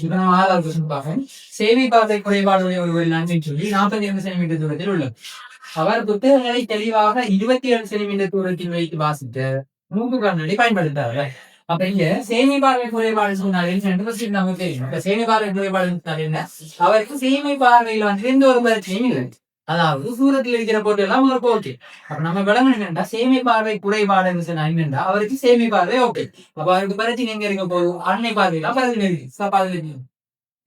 இப்ப நம்ம 6வது கொஸ்டின் பார்ப்போம். சேவை பார்வை குறைபாடுடைய ஒருவர் நன்மைன்னு சொல்லி 42 சென்டிமீட்டர் தூரத்தில் உள்ளது. அவர் புத்தகங்களை தெளிவாக 27 சென்டிமீட்டர் தூரத்தில் வைத்து வாசித்த மூக்கு கண்ணாடி பயன்படுத்தாரு. அப்ப இங்க சேவை பார்வை குறைபாடு சொன்னாரு நமக்கு தெரியும். இப்ப சேவை பார்வை குறைபாடு சொன்னாரு என்ன, அவருக்கு சேவை பார்வையில் வந்து எந்த ஒரு பிரச்சனையும் இல்லை. அதாவது தூரத்தில் இருக்கிற போட்டு எல்லாம் உங்களுக்கு ஓகே. அப்ப நம்ம விளங்கணும் என்னண்டா சேமை பார்வை குறைபாடுன்னு சொன்னா என்னண்டா அவருக்கு சேமை பார்வை ஓகே. அப்ப அவருக்கு பிரச்சனை எங்க இருக்க போதும், அன்னை பார்வையெல்லாம் பிரச்சனை இருக்கு.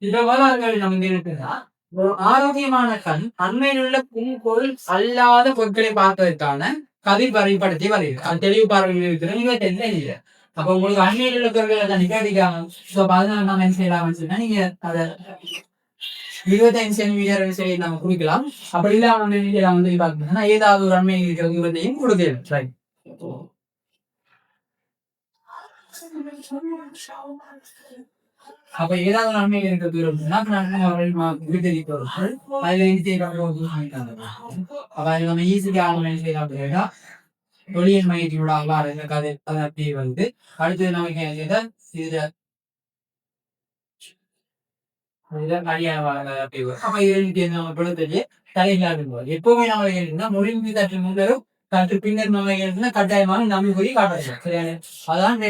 இந்த வரலாறுகள் நம்ம இங்க இருக்குன்னா, ஒரு ஆரோக்கியமான கண் அண்மையில் உள்ள பொருள் அல்லாத பொருட்களை பார்ப்பதற்கான கதிர் வரைபடத்தை வரையுது. அது தெளிவு பார்வையில் இருக்கிற நீங்க தெரியல. அப்ப உங்களுக்கு அண்மையில் உள்ள பொருட்களை தான் நிகழ்ச்சிக்காங்க. அதனால நம்ம என்ன செய்யலாம்னு சொன்னா நீங்க அதை 25 சென்டிமீட்டர் சரி நம்ம குடிக்கலாம். அப்படி இல்லாம வந்து பார்க்கணும்னா ஏதாவது ஒரு அண்மை இருக்கிற தூரத்தையும் கொடுக்கலாம். அப்ப ஏதாவது நன்மை இருக்கிற தூரம்னா நம்ம ஈஸியா செய்யலாம். தொழில் மையத்தினோட அவ்வாறு கதை அப்படி வந்து அடுத்தது நமக்கு இதுல எப்பவுமே நம்ம முடிவு தட்டு முன்னரும் தட்டு பின்னர் நம்ம கட்டாயமான நம்பி கூறி காட்டுறோம். அதான்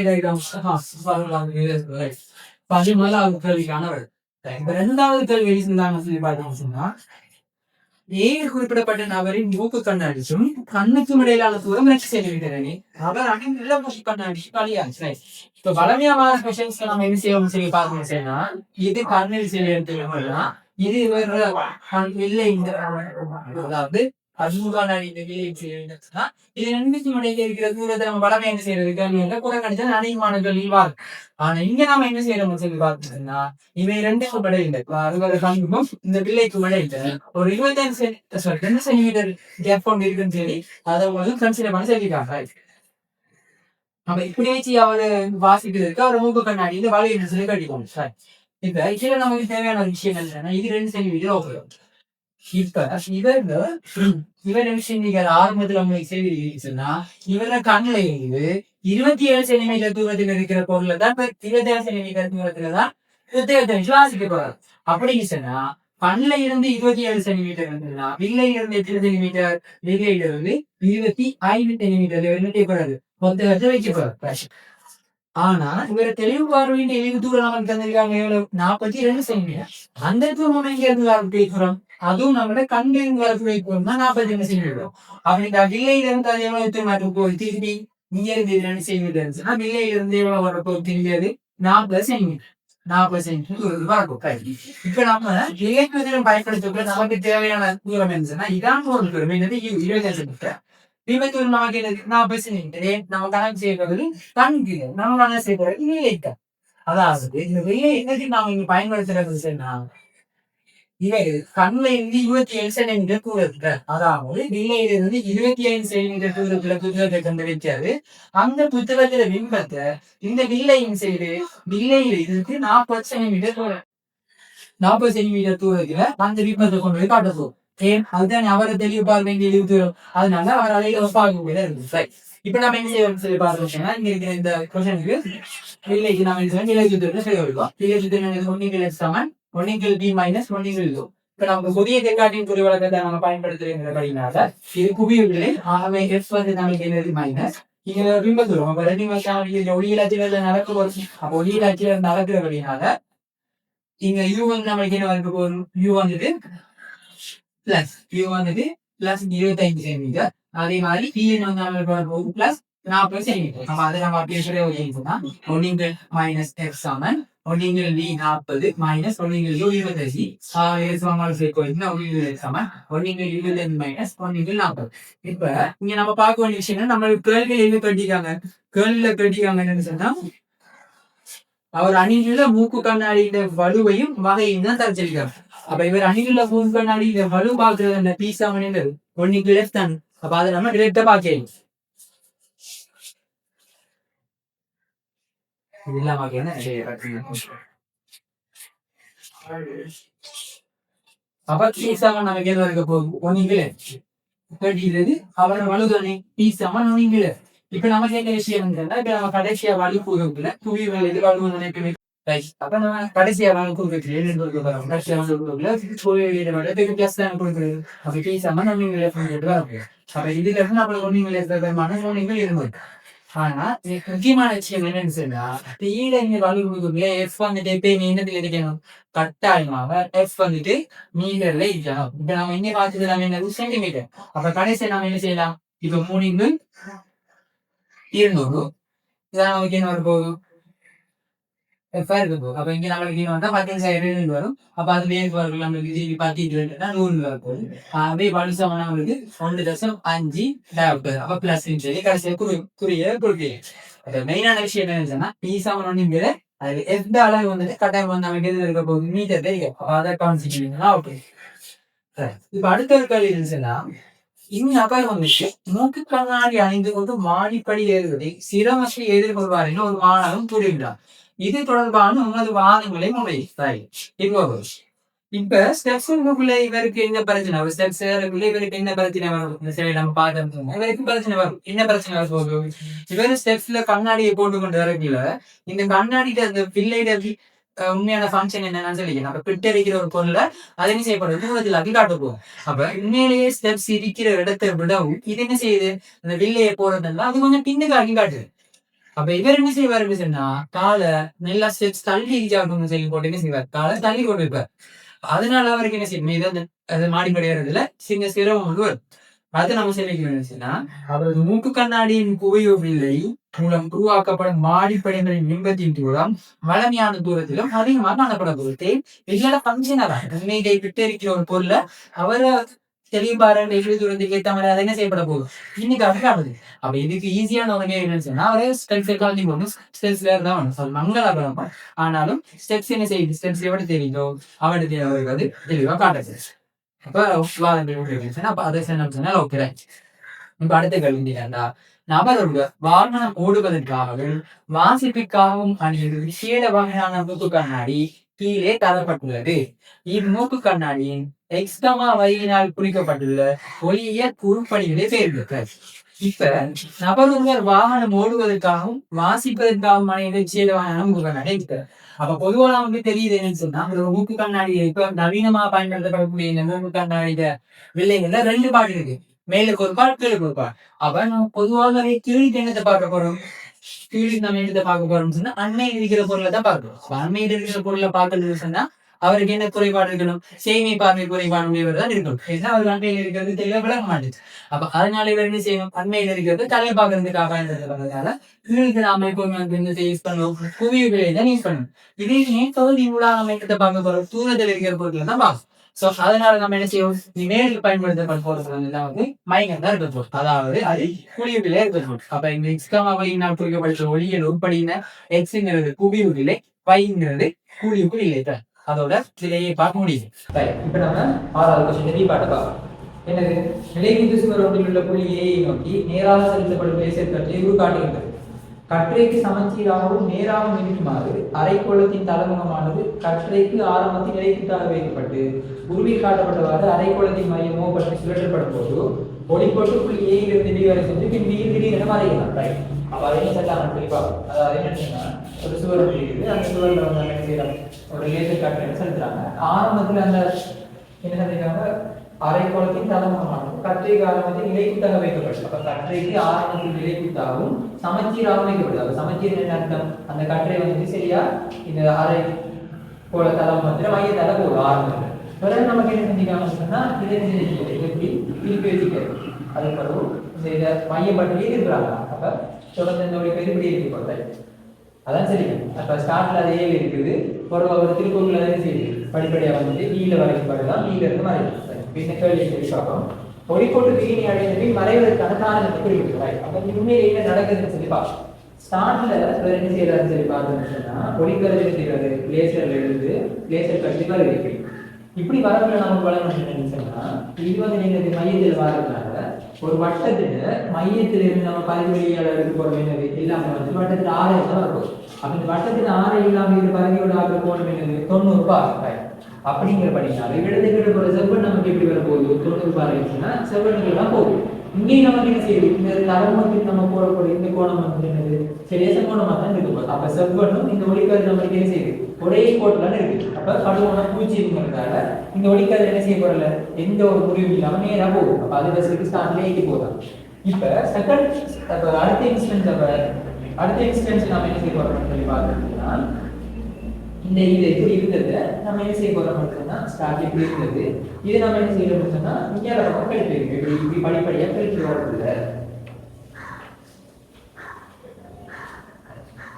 கேள்விக்கானவர். இப்ப 2வது கேள்வி எழுதியிருந்தாங்க சொல்லி பார்த்தீங்கன்னா, குறிப்பிடப்பட்ட நபரின் மூக்கு கண்ணாடிச்சும் கண்ணுக்கும் இடையிலான தூரம் 2 சென்டிமீட்டர். அவர் அணிந்துள்ள மூக்கு கண்ணாடி களியாச்சு. இப்ப பலமையான கொஸ்டின்ஸ் நம்ம என்ன செய்யணும் சொல்லி பார்த்தோம்னா, இது கண்ணில் சில எடுத்துக்கணும்னா இது இல்லை. அதாவது கண்முகாடி இந்த விளைவுனா இது 2க்கும் இடையில இருக்கிற தூரத்தை நம்ம பலமே என்ன செய்யறது கேள்வி கூட கிடைச்சா அதிகமான கேள்வி வரும். ஆனா இங்க நாம என்ன செய்யறோம்னு சொல்லி பார்த்தோம்னா இவை 2க்கும் இடையில கண்ணுக்கும் இந்த வில்லைக்கும் இடையில ஒரு 2 சென்டிமீட்டர் கேப் கொண்டு இருக்குன்னு சொல்லி அதை கன்சிடர் பண்ண சொல்லிருக்காங்க. நம்ம இப்படி வச்சு அவரு வாசிக்கிறதுக்கு அவர் மூக்கு கண்ணாடி இந்த வலையை சொல்லி கட்டிக்கோங்க சார். இப்ப இதுல நமக்கு தேவையான விஷயம் என்னன்னா இது 2 சென்டிமீட்டர் ஓகே. இப்ப இவர் நீங்க ஆரம்பத்துல உங்களுக்கு செய்திருக்கீங்கன்னா இவர கண்ணுல இருந்து 27 சென்டிமீட்டர் தூரத்தில் இருக்கிற பொருளை தான் 27 சென்டிமீட்டர் தூரத்துலதான் வாசிக்க போறாரு. அப்படின்னு சொன்னா கண்ணுல இருந்து 27 சென்டிமீட்டர் இருந்ததுன்னா வில்லையில இருந்து 8 சென்டிமீட்டர், வில்லையில இருந்து 25 சென்டிமீட்டர் புத்தகத்தை வைக்க போறாரு. ஆனா இவர தெளிவு பார்வையின் எளிவு தூரம் நமக்கு தந்திருக்காங்க எவ்வளவு 42 சென்டிமீட்டர். அந்த தூரம் எங்க இருந்து வரப்பு வைக்கிறோம், அதுவும் நம்மளோட கண்ணிலிருந்து வரப்பு வைக்கிறோம் தான் 42 சென்டிமீட்டர். அப்படி இந்த வில்லையில இருந்து அது எவ்வளவு மாற்றம் போய் திரும்பி இங்க இருந்து 2 சென்டிமீட்டர் இருந்துச்சுன்னா வில்லையில இருந்து எவ்வளவு வரப்போ திரும்பியது 40 சென்டிமீட்டர். 40 சென்டிமீட்டர் வரப்போ. இப்ப நம்ம இலக்கியம் பயன்படுத்த நமக்கு தேவையான தூரம் இருந்துச்சுன்னா இதான் ஒரு தூரம் 25 சென்டிமீட்டர். நமக்கு நம்ம கணக்கு செய்யறது கண்கு நம்ம கணக்கு செய்யறது வில்லைக்க. அதாவது இந்த வில்லை என்னது நாம இங்க பயன்படுத்துறது சொன்னா இவர் கண்ணுல இருந்து 27 சென்டிமீட்டர் தூரத்துல, அதாவது வில்லையில இருந்து 25 சென்டிமீட்டர் தூரத்துல புத்தகத்தை கண்டு வைக்காது. அந்த புத்தகத்துல பிம்பத்தை இந்த வில்லையின் சைடு வில்லையில இருந்து 40 சென்டிமீட்டர் தூரம் 40 சென்டிமீட்டர் தூரத்துல அந்த பிம்பத்தை கொண்டு போய் காட்டுறோம். ஏன் அதுதான் அவரை தெளிவு பார்வை தெளிவு தூரம். அதனால அவர் அலையில பார்க்க இருக்கு. இப்ப நம்ம என்ன செய்யணும் சொல்லி பார்த்தோம்னா இங்க இருக்கிற இந்த கொஸ்டினுக்கு வில்லைக்கு நம்ம நிலைக்கு தூரம் செய்ய வைப்போம். நிலைக்கு தூரம் ஒன்னிகள் சமன் ஒன்னிகள் பி மைனஸ் ஒன்னிகள் இதோ. இப்ப நமக்கு புதிய தெற்காட்டின் குறி வழக்கத்தை நம்ம பயன்படுத்துறதுனால இது குவியவில்லை. ஆகவே எஃப் வந்து நமக்கு என்னது மைனஸ் இங்க பிம்ப தூரம். அப்ப 2 ஒளியிலாட்சியில நடக்க வரும். அப்ப ஒளியிலாட்சியில நடக்கிறபடினால இங்க யூ வந்து நம்மளுக்கு என்ன வந்து போகும், யூ வந்துட்டு பிளஸ் யூ வந்துட்டு பிளஸ் 25 சென்டிமீட்டர். அதே மாதிரி பிஎன் வந்து நம்மளுக்கு பிளஸ் 40 சென்டிமீட்டர். நம்ம அதை நம்ம அப்படியே சொல்லினா ஒன்னிங்கள் மைனஸ் எஃப் சமன் ஒன்னிங்கள் டி 40 மைனஸ் ஒன்னிங்கள் யூ 25 சமன் ஒன்னிங்கள் 25 மைனஸ் ஒன்னிங்கள் 40. இப்ப இங்க நம்ம பார்க்க வேண்டிய விஷயம் நம்மளுக்கு கேள்விகள் எங்க கட்டிக்காங்க, கேள்வியில கட்டிக்காங்கன்னு சொன்னா அவர் அணிந்துள்ள மூக்கு கண்ணாடியின் வலுவையும் வகையும் தான் தரச்சிருக்காரு. அப்ப இவர் அணிந்துள்ள மூக்கு கண்ணாடியின் வலு பாக்குறது அந்த பீஸா மணின்றது ஒன்னிக்கு லெஃப்ட் தான். அப்ப அதை நம்ம டிரெக்டா பாக்கலாம். இதெல்லாம் அப்ப பீஸாமன் நமக்கு எது இருக்க போகுது ஒன்னிக்கு கட்டிக்கிறது அவரோட வலுதானே பீஸாமன் ஒன்னிக்கு. இப்ப நமக்கு என்ன விஷயம் இப்ப நம்ம கடைசியா வலு போகல குவிவுகள் எது வலு ரைட். அப்ப நம்ம கடைசியா வாங்க கொடுக்குறது கடைசியா வாங்க கொடுக்கல பிளஸ் தான் கொடுக்குறது. அப்ப பேசாம நம்ம இங்க வரும். அப்ப இதுல இருந்து நம்மளுக்கு ஒன்றுங்கள் இருந்தது. ஆனா முக்கியமான விஷயம் என்னன்னு சொன்னா ஈட இங்க வலு கொடுக்குறதுல எஃப் வந்துட்டு எப்பயுமே என்னதுல இருக்கணும் கட்டாயமாக எஃப் வந்துட்டு மீட்டர்ல இருக்கணும். இப்ப நம்ம இங்க பார்த்துட்டு நம்ம என்னது சென்டிமீட்டர். அப்ப கடைசியா நம்ம என்ன செய்யலாம்? இப்ப 3x200 இதான் நமக்கு என்ன வரும் போகுது எஃப்ஆர் இருக்கு. அப்ப இங்க நம்மளுக்கு வந்தா 10,000 வரும். அப்ப அது வேறு வரும். நம்மளுக்கு ஜிபி 10 வரப்போகுது. அப்படியே பலுசமான நம்மளுக்கு 1.5 டாக்டர். அப்ப பிளஸ் சொல்லி கடைசியாக குறிய கொடுக்கு. மெயினான விஷயம் என்ன சொன்னா P7 அது எந்த அளவு வந்துட்டு கட்டாயம் வந்து நமக்கு எது இருக்க போகுது மீட்டர் தெரியும். அதை கான்சிக்கிட்டீங்கன்னா ஓகே. இப்ப அடுத்த ஒரு கேள்வி இருந்துச்சுன்னா இந்த அபாயம் வந்துட்டு மூக்கு கண்ணாடி அணிந்து கொண்டு மாடிப்படி ஏறுவதை சிரமத்தை எதிர்கொள்வார் ஒரு மாணவன் கூறுகின்றார். இது தொடர்பான உங்களது வாதங்களை முன்வைத்தாய். இப்ப ஸ்டெப்ஸ்க்குள்ள இவருக்கு என்ன பிரச்சனை வரும்? ஸ்டெப்ஸ் இவருக்கு என்ன பிரச்சனை வரும்? சரி நம்ம பார்த்தோம் இவருக்கு பிரச்சனை வரும். என்ன பிரச்சனை வரும் போகுது? இவரு ஸ்டெப்ஸ்ல கண்ணாடியை போட்டு கொண்டு வரக்குள்ள இந்த கண்ணாடியில அந்த பிள்ளைட உண்மையான ஃபங்க்ஷன் என்னன்னு சொல்லி நம்ம பிட்டரிக்கிற ஒரு பொருளை அது என்ன செய்யப்படுது தூரத்தில் அப்படி காட்ட போகும். அப்ப உண்மையிலேயே ஸ்டெப்ஸ் இருக்கிற இடத்தை விடவும் இது என்ன செய்யுது அந்த வில்லையை போறதுன்னா அது கொஞ்சம் பின்னுக்கு ஆகி காட்டுது. அப்ப இவர் என்ன செய்வாரு சொன்னா காலை நல்லா ஸ்டெப்ஸ் தள்ளி இடிச்சாக்கணும் சொல்லி போட்டு என்ன செய்வார் காலை தள்ளி கொண்டு இருப்பார். அதனால அவருக்கு என்ன செய்யணும் இது அது மாடி கிடையாதுல சின்ன சிரமம் வந்து வரும். அது நம்ம சொல்லிக்கணும்னா அவரது மூக்கு கண்ணாடியின் புகையோவில்லை மூலம் உருவாக்கப்படும் மாடிப்படைகளின் பிம்பத்தின் தூரம் வளமையான தூரத்திலும் அதிகமாக காணப்பட போகுது. இதோட பங்கனாக உண்மையை விட்டு இருக்கிற ஒரு பொருளை அவரை தெளிவார தூரத்துக்கு ஏற்ற மாதிரி அதை என்ன செய்யப்பட போகுது இன்னைக்கு அழகாகுது. அப்ப இதுக்கு ஈஸியான ஒரு என்னன்னு சொன்னா அவரே ஸ்டெப்ஸ் காலி போகணும். ஸ்டெப்ஸ் வேற தான் வேணும் மங்களாபுரம். ஆனாலும் ஸ்டெப்ஸ் என்ன செய்யுது ஸ்டெப்ஸ் எவ்வளவு தெரியுதோ அவனுக்கு அது தெளிவா காட்டுது. அப்ப அப்ப அதை சொன்னா ஓகே. இப்ப அடுத்த கேள்விண்டா நபரோட வாகனம் ஓடுவதற்காகவும் வாசிப்பிற்காகவும் அணிவது விசேட வகையான மூக்கு கண்ணாடி கீழே தரப்பட்டுள்ளது. இம்மூக்கு கண்ணாடியின் எக்ஸ்டமா வகையினால் குறிக்கப்பட்டுள்ள ஒளிய குறுப்பணிகளே பெயர்கள். இப்ப நபருடைய வாகனம் ஓடுவதற்காகவும் வாசிப்பதற்காகவும் அணிவது விசேட வகையான மூக்கு கண்ணாடி இருக்கு. அப்ப பொதுவா நமக்கு தெரியுது என்னன்னு சொன்னா மூக்கு கண்ணாடி இப்ப நவீனமா பயன்படுத்தப்படக்கூடிய இந்த மூக்கு கண்ணாடிய வில்லைகள்ல 2 பாட்டு இருக்கு. மேலுக்கு ஒரு பால் கீழுக்கு ஒரு பால். அப்ப நம்ம பொதுவாகவே கீழுக்கு என்னத்தை பார்க்க போறோம் கீழுக்கு நம்ம என்னத்தை பார்க்க போறோம்னு சொன்னா அண்மையில் இருக்கிற பொருளை தான் பார்க்கிறோம். அண்மையில் இருக்கிற பொருளை பார்க்கறது சொன்னா அவருக்கு என்ன குறைபாடு இருக்கணும் சேமி பார்வை குறைபாடு உடையவர் தான் இருக்கணும். ஏன்னா அவர் அண்மையில் இருக்கிறது தெளிவா விளக்க மாட்டேது. அப்ப அதனால இவர் என்ன செய்யணும் அண்மையில் இருக்கிறது தலையை பார்க்கறதுக்காக பயன்படுத்துறதுனால கீழுக்கு நாம இப்போ யூஸ் பண்ணுவோம் குவிவுகளை தான் யூஸ் பண்ணணும். இதே தொகுதி மூலம் நம்ம என்னத்தை பார்க்க போறோம் தூரத்தில் இருக்கிற பொருட்களை தான் பார்க்கணும். சோ அதனால நம்ம என்ன செய்வோம் மேலுக்கு பயன்படுத்தப்பட போறதுலாம் வந்து மையம் தான் இருக்க போகுது. அதாவது அது குவிவுகளே இருக்க போகுது. அப்ப இந்த எக்ஸ்காமா வழியினால் குறிக்கப்பட்ட ஒளியல் உட்படின எக்ஸ்ங்கிறது குவிவுகளை வைங்கிறது குழிவுக்குள் இல்லை. அதோட சிலையை பார்க்க முடியுது. இப்ப நம்ம 6வது கொஸ்டின் பாட்டை பார்க்கலாம். என்னது நிலைக்குத்து சுவர் ஒன்றில் உள்ள புள்ளியை நோக்கி நேராக செலுத்தப்படும் லேசர் கற்றை உருக்காட்டுகின்றது. கற்றைக்கு சமச்சீராகவும் நேராகவும் இருக்குமாறு அரைக்கோளத்தின் தலைமுகமானது கற்றைக்கு ஆரம்பத்தில் நிலைக்குத்தாக வைக்கப்பட்டு உருவில் காட்டப்பட்டவாறு அரைக்கோளத்தின் மையமோ பற்றி சுழற்றப்படும் போது ஒளிப்போட்டு புள்ளி ஏயிலிருந்து பி வரை சென்று பின் திடீரென மறையலாம். அப்ப அதை என்ன செல்லாமல் குறிப்பா அதாவது என்னன்னா ஒரு சுவர் இருக்குது. அந்த சுவரில் வந்து என்ன செய்யறாங்க ஒரு லேசர் கற்றை செலுத்துறாங்க. ஆரம்பத்துல அந்த என்ன செஞ்சாங்க அரைக்கோளத்தின் தலைமுகமானது கற்றைக்கு ஆரம்பத்தில் நிலைக்குத்தாக வைக்கப்பட்டது. அப்ப கற்றைக்கு ஆரம்பத்தில் நிலைக்குத்தாகவும் சமச்சீராகவும் வைக்கப்பட்டது. அப்ப சமச்சீர் என்ன அர்த்தம் அந்த கற்றை வந்து சரியா இந்த அரை கோள தளம் வந்து மையத்தால போடும் ஆரம்பத்தில். பிறகு நமக்கு என்ன செஞ்சுக்காம சொன்னா இதை எப்படி திருப்பி வச்சுக்கிறது அது பிறகு இந்த மையப்பட்டிலே இருக்கிறாங்க. அப்ப தொடர்ந்து இந்த பெருபடி இருக்கு போட்ட அதான் சரி. அப்ப ஸ்டார்ட்ல அது ஏழு இருக்குது ஒரு திருப்பூர்ல அதே செய்யுது படிப்படியா வந்து வீல வரைக்கும் படலாம் வீல இருந்து மறையும். ஒளிப்போட்டு வீணி அடைந்து மறைவதற்கான காரணத்தை குறிப்பிடுறாய். அப்ப உண்மையில என்ன நடக்குதுன்னு சொல்லி பார்ப்போம். ஸ்டார்ட்ல என்ன செய்யறாருன்னு சொல்லி பார்த்தோம்னு சொன்னா ஒளிக்கதிர் செய்யறது லேசர்ல இருந்து லேசர் கட்டி வருது. இப்படி வரக்குள்ள நமக்கு வளர்ந்து சொன்னா இது வந்து நீங்க மையத்தில் வரதுனால ஒரு வட்டத்துல மையத்துல இருந்து நம்ம பரிவெளியாளருக்கு போட வேண்டியது எல்லாமே வந்து வட்டத்துல 6 தான் இருக்கும். அப்ப இந்த வட்டத்துல 6 இல்லாம இது பரிவையோட ஆக்க போட வேண்டியது 90 ரூபாய் அப்படிங்கிற படினால இடதுகிட்ட போற செவ்வன் நமக்கு எப்படி வர போகுது 90 ரூபாய் இருந்துச்சுன்னா செவ்வன்கள் தான் போகும். இங்கேயும் நமக்கு என்ன செய்யுது இந்த நரம்புக்கு நம்ம போடக்கூடிய இந்த கோணம் வந்து என்னது சரியா கோணமா தான் இருக்கு. அப்ப செவ்வனும் இந்த ஒளிக்கதிர் நமக்கு என்ன செய்யுது ஒரே கோட்டுல இருக்கு. அப்ப படுகோணம் பூஜ்ஜியம்ங்கிறதால இந்த ஒளிக்கதிர் என்ன செய்ய போறல எந்த ஒரு முடிவும் இல்லாம நேரா போகும். அப்ப அது பஸ்ஸுக்கு ஸ்டார்ட்ல ஏற்றி போதும். இப்ப செகண்ட் அடுத்த இன்ஸ்டன்ஸ் நம்ம என்ன செய்ய போறோம்னு சொல்லி பார்த்தோம்னா இந்த இது எப்படி இருந்தது நம்ம என்ன செய்ய போறோம்னா ஸ்டார்ட் எப்படி இருந்தது இது நம்ம என்ன செய்யறோம்னு சொன்னா இங்கே நம்ம கழிப்பு இருக்கு. இப்படி படிப்படியா கழிச்சு வரதுல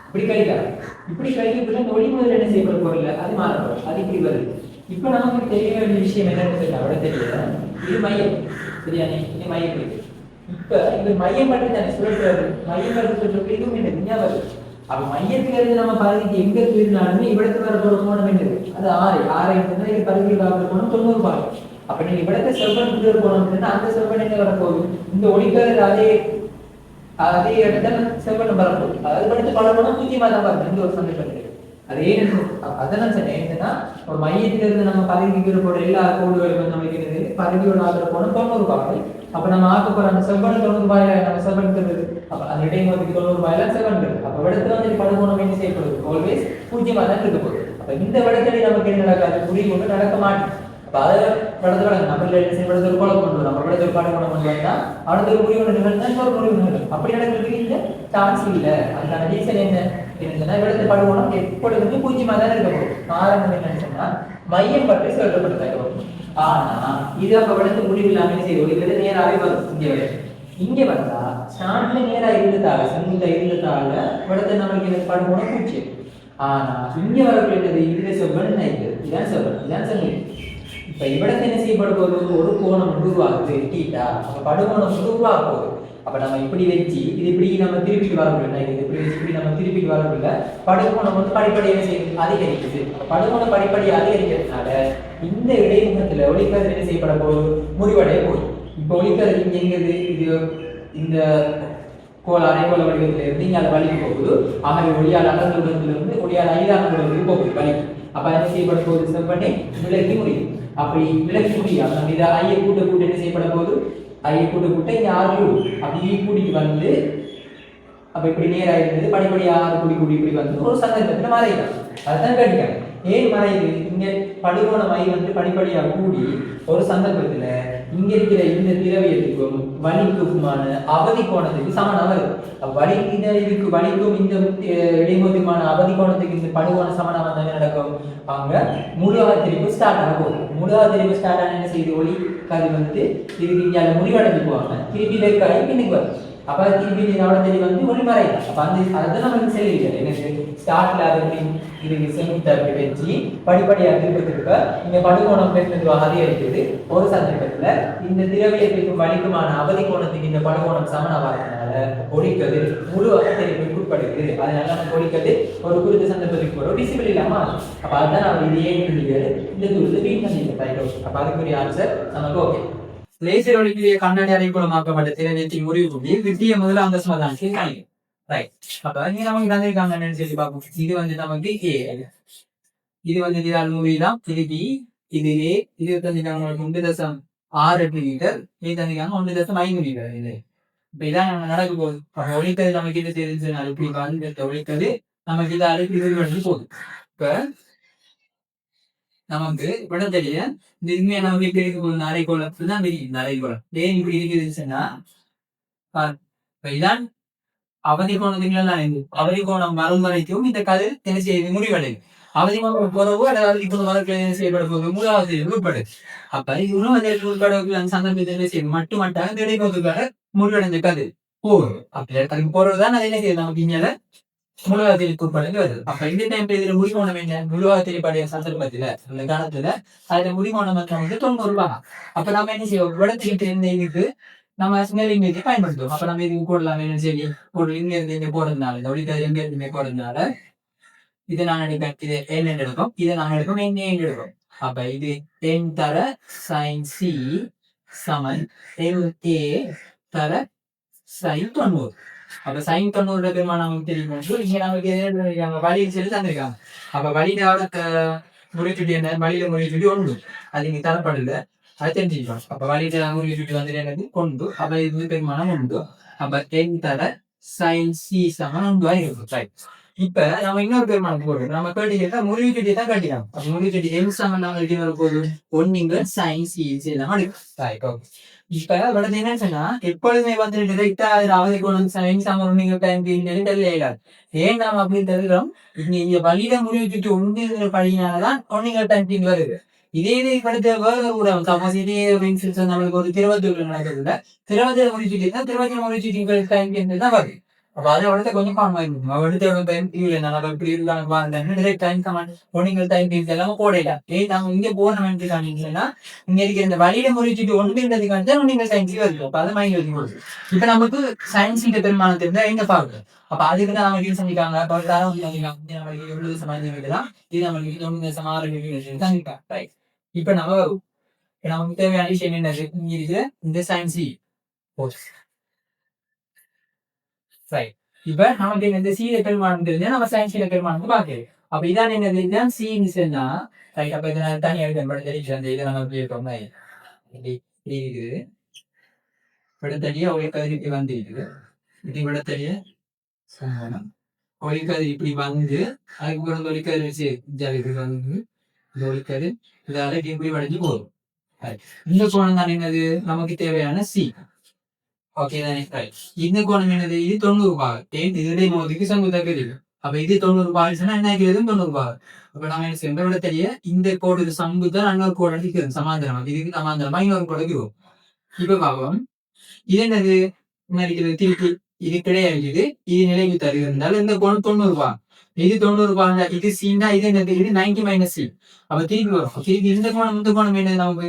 இப்படி கழிக்கலாம். இப்படி கழிக்கிறதுல இந்த ஒளி முதல்ல என்ன செய்யப்பட போறல அது மாறப்படும். அது இப்படி வருது. இப்ப நமக்கு தெரிய வேண்டிய விஷயம் என்னன்னு சொல்லி விட தெரியல. இது மையம் சரியா இது மையம் இருக்கு. இப்ப இந்த மையம் பற்றி தானே சொல்றது மையம் பற்றி சொல்றது இதுவும் என்ன விஞ்ஞா வருது. அப்ப மையத்துல இருந்து நம்ம பகுதிக்கு எங்க திருநாலுமே இவ்வளத்து வர போற கோணம் என்னது அது ஆறு இருந்தா இது பகுதியில் வர கோணம் 90 பாகம். அப்ப நீங்க இவ்வளத்தை செவ்வன் கோணம் அந்த செவ்வன் என்ன வரப்போகுது இந்த ஒளிக்கதிர் அதே இடத்துல செவ்வன் வரப்போகுது. அதாவது படித்து பல கோணம் 0 தான் பாருங்க இந்த ஒரு சந்தர்ப்பத்தில் அது அதெல்லாம் சொன்னேன் என்னன்னா ஒரு மையத்திலிருந்து நம்ம பதவிக்கு போற எல்லா கோடுகளும் நமக்கு என்னது பதவியோட ஆகிற கோணம் 90 பாகம். அப்ப நம்ம ஆக்க போற அந்த செவ்வன் 90 பாயில நம்ம செவ்வன் இருக்கிறது. அப்ப அந்த இடைமுகத்துக்கு 90 பாயில செவ்வன் இருக்கு. அப்ப விடத்துல வந்து படுகோணம் என்ன செய்யப்படுது ஆல்வேஸ் 0 தான் இருக்க போகுது. அப்ப இந்த விடத்துல நமக்கு என்ன நடக்காது முடிவு ஒன்று நடக்க மாட்டேன். அப்ப அதை விடத்துல நம்ம விடத்துல ஒரு கோலம் கொண்டு வரும். நம்ம விடத்துல படுகோணம் கொண்டு வந்தா அடுத்த ஒரு முடிவு நிகழ்ந்தா இன்னொரு முடிவு நிகழும். அப்படி நடக்கிறதுக்கு இந்த சான்ஸ் இல்லை. அதுக்கான ரீசன் என்ன விடத்தை படுகோணம் எப்பொழுதுமே 0 தான் இருக்க போகுது. காரணம் என்னன்னு சொன்னா மையம் பற்றி சொல்லப்பட்டது. ஆனா இது அப்ப விடத்து முடிவு இல்லாம செய்வது நேராவே வரும். இங்க வந்தா ஸ்டார்ட்ல நேரா இருந்ததால செங்குத்தா இருந்ததால விடத்தை நம்மளுக்கு எனக்கு படுகோணம் 0. ஆனா இங்க வரக்கூடியது இதுல செவ்வன் இதான் செவ்வன் இதான் செவ்வன். இப்ப இவ்விடத்தை என்ன செய்யப்பட போகுது ஒரு கோணம் உருவாகுது தீட்டா. அப்ப படுகோணம் உருவாக போகுது. அப்ப நம்ம இப்படி வச்சு இது இப்படி நம்ம திருப்பிட்டு வர முடியல இது இப்படி வச்சு இப்படி நம்ம திருப்பிட்டு வர முடியல படுகோணம் வந்து படிப்படியாக செய்யுது அதிகரிக்குது. படிப்படியாக அதிகரிக்கிறதுனால இந்த இடைமுகத்துல ஒளிக்கதிர் என்ன செய்யப்பட போகுது முடிவடைய போகுது. இப்ப ஒளிக்கதிர் இங்க எங்குது இது இந்த அரைக்கோள வடிவத்துல இருந்து இங்க அதை வலிக்கு போகுது. ஆகவே ஒளியால் அகன்ற தூரத்திலிருந்து ஒளியால் ஐதான தூரத்துக்கு போகுது வலிக்கு. அப்ப என்ன செய்யப்பட போகுது செவ்வனை விலக்கி முடியும். அப்படி விலக்கி முடியாது நம்ம இதை ஐய கூட்ட என்ன செய்யப்பட போகுது ஐய கூட்ட இங்க 6 அப்படியே கூட்டிட்டு வந்து அப்ப இப்படி நேராக இருந்தது படிப்படி 6 கூடி இப்படி வந்து ஒரு சந்தர்ப்பத்துல மறையலாம். அதுதான் கேட்கிறேன் ஏன் மறையுது இங்க படுகோணம் ஐ வந்து படிப்படியாக கூடி ஒரு சந்தர்ப்பத்துல இங்க இருக்கிற இந்த திரவியத்துக்கும் வலிக்குமான அவதி கோணத்துக்கு சமனாக வருது. இதுக்கு வலிக்கும் இந்த இடைமுகத்துக்குமான அவதி கோணத்துக்கு இந்த படுகோண சமனா வந்து என்ன நடக்கும் அவங்க முழுவாக திருப்பி ஸ்டார்ட் ஆக போகும். முழுவாக திருப்பி ஸ்டார்ட் ஆன என்ன செய்யுது ஒளி கதி வந்து இதுக்கு இங்கே முடிவடைஞ்சு போவாங்க திருப்பி வெக்காய் பின்னுக்கு வரும். அப்ப திருப்பி தெரிய வந்து ஒளி மறையும். அப்ப அதுதான் நமக்கு செல்லுங்க எனக்கு ஸ்டார்ட்ல அது இதுக்கு செங்குத்த அப்படி வச்சு படிப்படியாக திருப்ப இங்க படுகோணம் பெருமெதுவாக அதிகரிக்குது. ஒரு சந்தர்ப்பத்துல இந்த திரவியத்திற்கும் வலிக்குமான அவதி கோணத்துக்கு இந்த படுகோணம் சமனாவதுனால ஒளிக்கதிர் முழுவாக தெரிவிப்பு உட்படுகிறது. அதனால நமக்கு ஒளிக்கதிர் ஒரு குறித்த சந்தர்ப்பத்துக்கு ஒரு விசிபிள் இல்லாம அப்ப அதுதான் நம்ம இது ஏன் இந்த தூரத்தை வீண் பண்ணிட்டு அப்ப அதுக்குரிய ஆன்சர் நமக்கு ஓகே. லேசர் ஒளிக்கிய கண்ணாடி அரைக்குளமாக்கப்பட்ட திரவியத்தின் முறிவு கூடிய வித்திய முதல் அந்த சமாதானத்தை காணி ரைட். அப்ப இங்க நமக்கு தந்திருக்காங்கன்னு சொல்லி பார்ப்போம். இது வந்து நமக்கு ஏ இது வந்து இதால் மூவிதான் இது பி இது ஏ இது தந்திருக்காங்க 1.68 மீட்டர் இது தந்திருக்காங்க 1.5 மீட்டர். இது இப்ப இதான் நடக்க போகுது. ஒளிக்கது நமக்கு இது தெரிஞ்சு இப்படி வந்து ஒளிக்கது நமக்கு இதை அழைப்பு இது பண்ணி போகுது. இப்ப நமக்கு விட தெரிய இந்த இனிமே நமக்கு இப்படி இருக்க போகுது அரைக்கோளத்துல தான் தெரியும். இந்த அரைக்கோளம் ஏன் இப்படி இருக்குதுன்னா இதான் அவதி கோணத்துலாம் இருந்து அவதி கோணம் வரும் வரைக்கும் இந்த கதிர் என்ன செய்யுது முடிவடையுது. அவதி கோணம் போறவோ அதாவது இப்போ வரத்துல என்ன செய்யப்பட போகுது மூலாவது உட்படு. அப்ப இது உட்பட சந்தர்ப்பத்தை என்ன செய்யுது மட்டுமட்டாக இடைப்போதுக்காக முடிவடைந்த கதிர் போகுது. அப்படி அதுக்கு போறதுதான் அது என்ன செய்யுது நமக்கு இங்கே முழுவாதிரி உட்படுங்க வருது. அப்ப இந்த டைம்ல இதுல முடிகோணம் என்ன முழுவாதிரி படைய சந்தர்ப்பத்துல அந்த காலத்துல அதுல முடிகோணம் வந்து 90 ரூபாய். அப்ப நம்ம என்ன செய்வோம் விடத்துக்கிட்டு இருந்த இதுக்கு நம்ம ஸ்மெல்லிங் மீதி பயன்படுத்துவோம். அப்ப நம்ம இதுக்கு கூடலாம் என்ன சரி ஒரு இங்க இருந்து இங்க போறதுனால இந்த ஒளிக்கதிர் எங்க இருந்து போறதுனால இதை நான் எடுப்பேன் இது என்ன எடுக்கும் இதை நான் எடுக்கும் என்ன எடுக்கும். அப்ப இது 10 தர sin c சமன் ma தர sin 90. அப்ப sin 90 பெருமா நமக்கு தெரியும். இங்க நமக்கு வழியில் சொல்லி தந்திருக்காங்க. அப்ப வழியில முறைச்சுட்டி என்ன வழியில முறைச்சுட்டி 1 அது இங்க தரப்படல. அது தெரிஞ்சுக்கலாம். அப்ப வழியில முறிவு சுட்டி வந்துட்டு என்னது கொண்டு அப்ப இது பெருமானம் உண்டு. அப்ப n தர sin c சமம் 1 இருக்கும். ரைட். இப்ப நம்ம இன்னொரு பெருமானம் போடுறோம். நம்ம கேட்டு கேட்டா முறிவு சுட்டி தான் கட்டிக்கலாம். அப்ப முறிவு சுட்டி n சமம் நம்ம எழுதி வர போது 1 இங்க sin c செய்யலாம். ரைட். ஓகே. இப்ப இவ்வளவு என்ன சொன்னா எப்பொழுதுமே வந்து டிரெக்டா அவதை கொண்டு sin சமம் 1 இங்க டைம் தெரியல. ஏன் நாம அப்படி தெரியும் இங்க வழியில முறிவு சுட்டி ஒன்று படினாலதான் 1 இங்க டைம் வருது. இதே படத்தை வேற கூட சப்போஸ் இதே நம்மளுக்கு ஒரு திருவத்தூர் நடக்குதுல திருவத்திர முடிச்சுட்டீங்கன்னா திருவத்திர முடிச்சுட்டீங்க டைம் தான் வருது. அப்ப அதை உடனே கொஞ்சம் பாமா இருக்கும் அவடுத்த டைம் இல்லை நான் இப்படி இருந்தாங்க டைம் கமாண்ட் பொண்ணுங்கள் டைம் எல்லாமே போடல. ஏய் நாங்க இங்க போனோம்னு காணிங்கன்னா இங்க இருக்கிற இந்த வழியில முறிச்சுட்டு ஒன்றுன்றதுக்கான நீங்கள் சயின்ஸ் வருது. அப்ப அதை மைண்ட் வருது. இப்ப நமக்கு சயின்ஸ் பெருமானம் தெரிஞ்சா எங்க பாக்குது. அப்ப அதுக்கு தான் அவங்க யூஸ் பண்ணிக்காங்க. எவ்வளவு சமாளிக்கலாம் இது நம்மளுக்கு சமாளிக்க. இப்ப நமக்கு தேவையான விஷயம் என்னது இங்க இருக்கிற இந்த சயின்ஸ் இப்ப நமக்கு இந்த சீர பெருமானம் தெரிஞ்சா நம்ம சயின்ஸ் பெருமானம் பாக்குறது. அப்ப இதான் என்னது இதுதான் சீன்ஸ்னா ரைட். அப்ப இதை தனி எழுத இதை நம்ம இருக்கோம் இருக்குது விடத்தடிய ஒளி கதிர் வந்து இருக்குது. இது விடத்தடிய ஒளிக்கதிர் இப்படி வந்து அதுக்கப்புறம் ஒளிக்கதிர் வச்சு வந்து இந்த ஒளிக்கதிர் இதால இப்படி வளைஞ்சு போதும். இந்த கோணம் தான் என்னது நமக்கு தேவையான சி. ஓகே தானே. இந்த கோணம் என்னது இது 90 பாகம். இதுடைய மோதிக்கு சங்குத்தாக இருக்கு. அப்ப இது 90 பாகம் என்ன ஆகிறது 90 பாகம். அப்ப நம்ம என்ன செய்யணும் விட தெரிய இந்த கோடு சங்குத்தான் இன்னொரு கோடு அடிக்கிறது சமாந்தரம். இதுக்கு சமாந்தரமா இன்னொரு கோடு இருக்கும். இப்ப பாவம் இது என்னது திருப்பி இது கிடையாது. இது நிலைக்கு தருகிறதால இந்த கோணம் 90 பாகம். இது 90 பாகம். இது சீனா இது என்னது இது 90 மைனஸ் சி. அப்ப திருப்பி வரும். திருப்பி இந்த கோணம் என்னது நமக்கு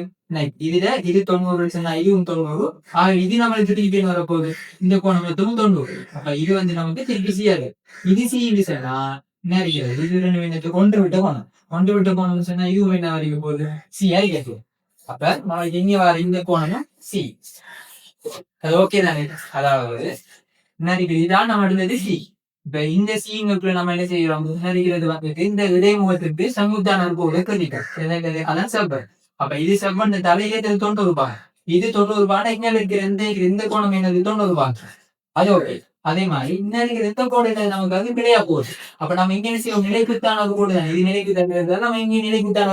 இதுல இது 90 சொன்னா இதுவும் 90. ஆக இது நம்மளுக்கு திருப்பி வரப்போகுது இந்த கோணம் மொத்தமும் 90. அப்ப இது வந்து நமக்கு திருப்பி சியாது. இது சி சொன்னா என்ன இருக்கிறது இது ரெண்டு கொண்டு விட்ட கோணம் சொன்னா இதுவும் என்ன வரைக்கும் போகுது சி அறிக்கிறது. அப்ப நாளைக்கு இங்க வர இந்த கோணமும் சி. அது ஓகே தானே. அதாவது இதான் நம்ம இருந்தது சி. இப்ப இந்த சீனுக்குள்ள நம்ம என்ன செய்யறோம் நடிக்கிறது வந்துட்டு இந்த இடைமுகத்துக்கு சங்குத்தான போல கண்டிப்பாக அதான் செவ்வன். அப்ப இது செவ்வன் தலையிலே 90 பாகம். இது 90 பாகம் இங்க இருக்கிற இந்த கோணம் என்னது 90 பாகம். அது ஓகே. அதே மாதிரி இன்னைக்கு எந்த கோடு நமக்கு வந்து கிடையா போகுது. அப்ப நம்ம இங்க என்ன செய்வோம் நிலைக்குத்தான கோடு தான். இது நிலைக்குத்தான நம்ம இங்க நிலைக்குத்தான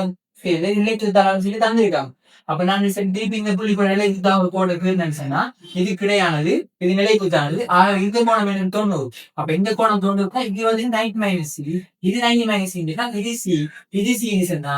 சொல்லி தந்திருக்காங்க. அப்ப நான் திருப்பி இந்த புள்ளி நிலைக்குத்தான் ஒரு கோடு இருக்குன்னு சொன்னா இது கிடையானது இது நிலைக்குத்தானது. இந்த கோணம் என்ன 90. அப்ப இந்த கோணம் 90 இது வந்து 90 மைனஸ் இது 90 மைனஸ் இது சி இது சி சொன்னா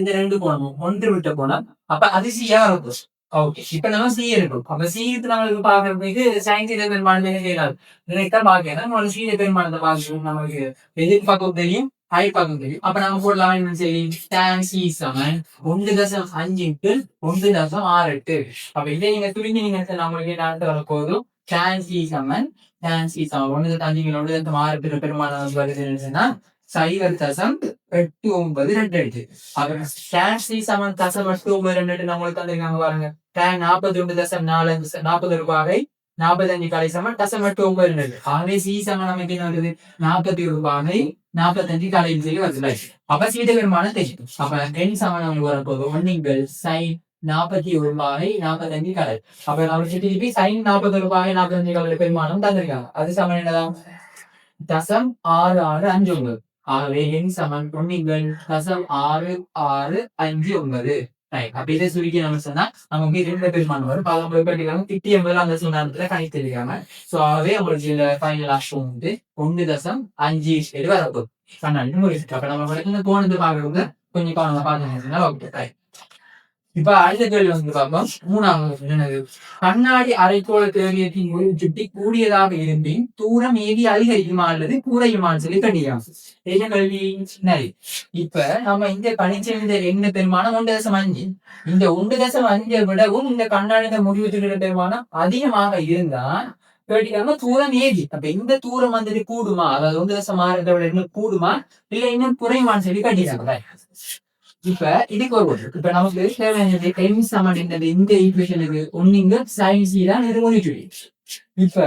இந்த ரெண்டு கோணமும் ஒன்று விட்ட கோணம். அப்ப அது சியா இருக்கும். ஓகே. இப்ப நம்ம சி இருக்கும். அப்ப சி நம்மளுக்கு பாக்குறதுக்கு சயின்ஸ் பெருமானமே செய்யறாரு நினைத்தான் பாக்கலாம். சி பெருமானத்தை பார்க்கணும் நமக்கு எதிர்ப்பு பக்கம் தெரியும் ஹை பக்கம் தெரியும். அப்ப நம்ம போடலாம் என்ன செய்யும் tan c சமன் 1.5 1.68. அப்ப இதை நீங்க துணிஞ்சு நீங்க நம்மளுக்கு நாட்டு வர போதும் tan c சமன் 1.5 1.6 பெருமானம் வருதுன்னா 0.89 அப்ப tan c சமன் 0.89 நம்மளுக்கு தந்திருக்காங்க பாருங்க. tan 41.4 40 ரூபாய் 45 காலை சமன் 0.92. ஆகவே சி சமன் நமக்கு என்ன வருது 40 ரூபாய் 45 காலையில் சொல்லி வருது. அப்ப சீத பெருமானம் தெரியும். அப்ப n சமன் நமக்கு வரப்போகுது 1 sin 40 ரூபாய் 45 காலை. அப்ப நம்மளுக்கு திருப்பி sin 40 ரூபாய் 45 காலை பெருமானம் தந்திருக்காங்க. அது சமன் என்னதான் 0.6659. ஆகவே n சமன் 1.6659. அப்ப இதை சுருக்கி நம்ம சொன்னா நமக்கு 2 பெருமானம் வரும். திட்டி என்பதில் அந்த சுண்ணாம்புல கணித்திருக்காங்க. சோ ஆகவே உங்களுக்கு இந்த ஃபைனல் ஆப்ஷன் வந்து 1.5 வரப்போகுது. கண்ணாடி முடிச்சுட்டு அப்ப நம்ம போனது பாக்குறது கொஞ்சம் பாருங்க. ஓகே. இப்ப அடுத்த கேள்வி வந்து பார்ப்போம். 3வது கண்ணாடி அரைக்கோள திரவியத்தின் ஒரு சுட்டி கூடியதாக இருப்பின் தூரம் ஏதி அதிகரிக்குமா அல்லது குறையுமான்னு சொல்லி கண்டிப்பாங்க. என்ன கல்வி நரி. இப்ப நம்ம இந்த கணிச்ச என்ன பெருமானம் 1.5 இந்த 1.5 விடவும் இந்த கண்ணாடி முடிவு பெருமானம் அதிகமாக இருந்தா கேட்டிக்காம தூரம் ஏதி. அப்ப இந்த தூரம் வந்துட்டு கூடுமா அதாவது 1.6 விட இன்னும் கூடுமா இல்ல இன்னும் குறையுமான்னு சொல்லி கண்டிப்பாங்க. இப்ப இதுக்கு ஒரு இப்ப நமக்கு தேவையானது n சமன் என்னது இந்த ஈக்குவேஷனுக்கு 1 sin c தான் நிறுவனிச்சு. இப்ப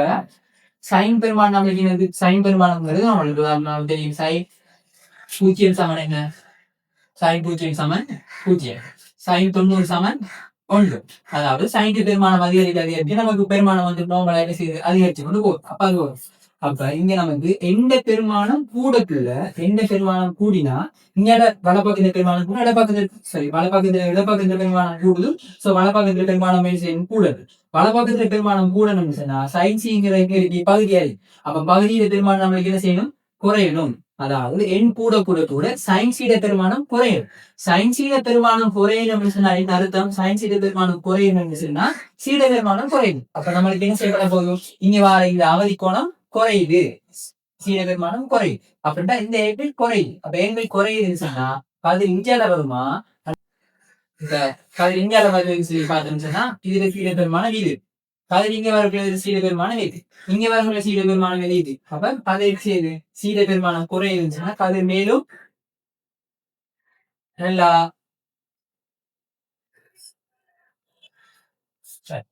சைன் பெருமானம் நம்மளுக்கு என்னது சைன் பெருமானம்ங்கிறது நம்மளுக்கு தெரியும். sin 0 சமன் என்ன sin 0 சமன் 0 sin 90 சமன் ஒன்று. அதாவது சைன்டி பெருமானம் அதிகரிக்க நமக்கு பெருமானம் வந்து நோம்பலா என்ன செய்யுது அதிகரிச்சு கொண்டு போகும். அப்ப அது வரும். அப்ப இங்க நமக்கு எந்த பெருமானம் கூடக்குள்ள எந்த பெருமானம் கூடினா இங்கட வலப்பக்கத்துல பெருமானம் கூட இடப்பக்கத்துல சரி இடப்பக்கத்துல பெருமானம் கூடுது. சோ வலப்பக்கத்துல பெருமானம் கூடுது. வலப்பக்கத்துல பெருமானம் கூடணும்னு சொன்னா சைன்ஸிங்கிற பகுதியாயி அப்ப பகுதியில பெருமானம் நம்மளுக்கு என்ன செய்யணும் குறையணும். அதாவது எண் கூட கூட கூட சயின்ஸீட பெருமானம் குறையும். சயின்ஸீட பெருமானம் குறையணும்னு சொன்னா என்ன அர்த்தம்? சயின்ஸீட பெருமானம் குறையணும்னு சொன்னா சீட பெருமானம் குறையுது. அப்ப நம்மளுக்கு என்ன செய்யப்பட போதும்? இங்க வர இந்த அவதி கோணம் குறையுது, சீட பெருமானம் குறையுது. அப்படின்ட்டா இந்த ஏபிள் குறையுது. அப்ப ஏபிள் குறையுதுன்னு சொன்னா கதிர் இந்தியால வருமா? இந்த கதிர் இந்தியால வருதுன்னு சொல்லி பார்த்தோம்னு சொன்னா இதுல சீட பெருமானம் இது கதிர் இங்க வரக்கூடிய சீட பெருமானம் இது இங்க வரக்கூடிய சீட பெருமானம் இது. அப்ப கதிர் செய்யுது சீட பெருமானம் குறையுதுன்னு சொன்னா கதிர் மேலும் நல்லா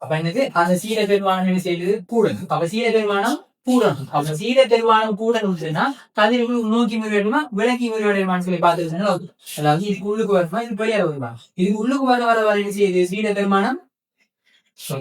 அப்ப என்னது அந்த சீட பெருமானம் என்ன செய்யுது கூடணும். அப்ப சீட பெருமானம் கூடணும். அப்ப சீட பெருமானம் கூடணும் சொன்னா கதிர் நோக்கி முறையிடுமா விளக்கி முறையிடுமான்னு சொல்லி பார்த்துட்டு அதாவது இதுக்கு உள்ளுக்கு வருமா இது வெளியால வருமா? இதுக்கு உள்ளுக்கு வர வர வர என்ன செய்யுது சீட பெருமானம்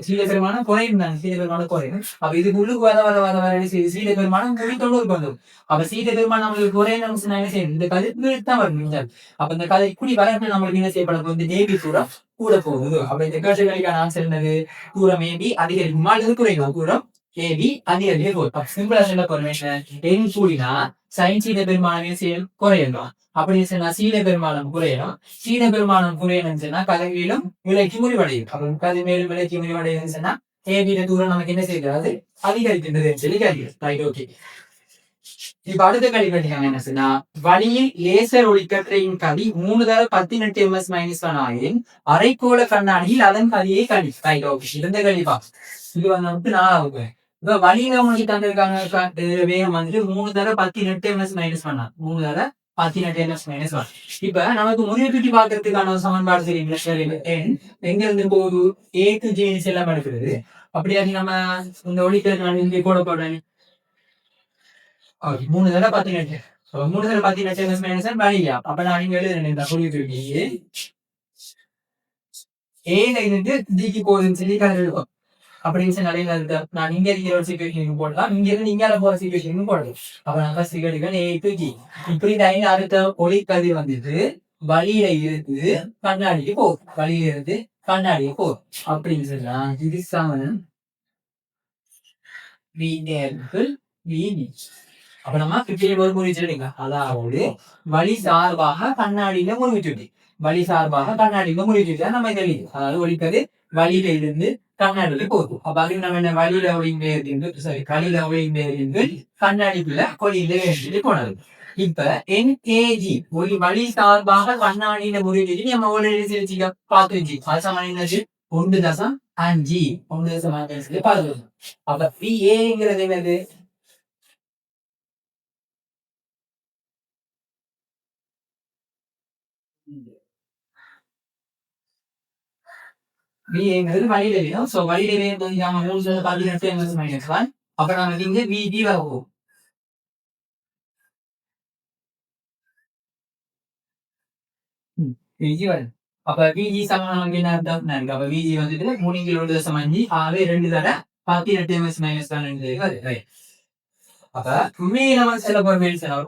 சீட பெருமானம் குறையும் தான். சீட பெருமானம் குறையும். அப்ப இதுக்கு உள்ளுக்கு வர வர வர வர என்ன செய்யுது சீட பெருமானம் தொண்ணூறுக்கு வந்துடும். அப்ப சீட பெருமானம் நம்மளுக்கு குறையணும்னு சொன்னா என்ன செய்யும் இந்த கதிர் தான் வரும். அப்ப இந்த கதை இப்படி வரப்ப நம்மளுக்கு என்ன செய்யப்பட போகுது ஏபி தூரம் கூட போகுது. அப்ப இந்த கேள்விக்கான ஆன்சர் என்னது? தூரம் ஏபி அதிகரிக்குமா அல்லது குறையும்? தூரம் ஏபி அதிகரிக்க போகுது. சிம்பிளா சொல்ல போறேன் எண் கூடினா சைன் சீட பெருமானமே செயல் குறையணும். அப்படின்னு சொன்னா சீட பெருமானம் குறையணும். சீட பெருமானம் குறையணும்னு சொன்னா கதவியிலும் விலைக்கு முடிவடையும். அப்ப கதை மேலும் விலைக்கு முடிவடையுதுன்னு சொன்னா ஏபியில தூரம் நமக்கு என்ன செய்யாது அதிகரிக்கின்றது சொல்லி கேட்கிறது. ஓகே, இப்ப அடுத்த கல்வி கட்டிக்காங்க என்ன சொன்னா வழியில் லேசர் ஒளிக்கற்றையின் கதி 3 தர 18 ms-1 ஆகியின் அரைக்கோள கண்ணாடியில் அதன் கதியை கழி. இருந்த கழிப்பா இது வந்து 4வது. இப்ப வழியில உங்களுக்கு தந்திருக்காங்க வேகம் வந்துட்டு 3 தர 18 ms-1 3 தர 18 ms-1. இப்ப நமக்கு முடிவு சுட்டி பார்க்கறதுக்கான சமன்பாடு தெரியும். எங்க இருந்து போகுது ஏக்கு ஜே எல்லாம் எடுக்கிறது. அப்படியா நம்ம இந்த ஒளிக்கற்றை இங்கே கூட போடுறேன் 3 தடவை 18. 3 தடவை 18 வழியா அப்ப நான் இங்க எழுதுறேன் புரியுது ஏல இருந்து டிக்கு போகுதுன்னு சொல்லி எழுதுவோம். அப்படின்னு சொல்லி நிறைய நான் இங்க இருக்கிற ஒரு சிச்சுவேஷனுக்கு போடலாம், இங்க இருந்து இங்கால போற சிச்சுவேஷனுக்கு போடலாம். அப்ப நாங்க சிக்கடிகள் ஏ டு ஜி இப்படி அடுத்த ஒளிக்கதிர் வந்துட்டு வழியில இருந்து கண்ணாடிக்கு போகும். வழியில இருந்து கண்ணாடிக்கு போகும் அப்படின்னு சொல்லலாம். இது சமன் அப்ப நம்ம ஒரு முறிச்சுடுங்க. அதாவது வழி சார்பாக கண்ணாடியில முறிச்சுட்டி வழி சார்பாக கண்ணாடியில முறிச்சுட்டா நம்ம தெரியுது. அதாவது ஒளிப்பது வழியில இருந்து கண்ணாடியில போகும். அப்ப அது நம்ம என்ன வழியில ஒளிந்து சாரி களியில ஒளிந்து கண்ணாடிக்குள்ள கொலியில போனது. இப்ப NKG ஒளி வழி சார்பாக கண்ணாடியில முறிச்சுட்டு நம்ம ஒளி பார்த்து வச்சு அது சமாளிச்சு 1.5 1.5 பார்த்து. அப்ப PAங்கிறது என்னது? விங்கிறது வழியிலையும் சோ வழியிலையும் நம்ம 3 -1 அப்ப நமக்கு இங்க விடி வரும். விஜி வரும். அப்ப விஜி சமம் நமக்கு என்ன அர்த்தம்? அப்ப விஜி வந்துட்டு 3 ஆகவே 2 தர 18 -1 அப்ப உண்மையை நம்ம சில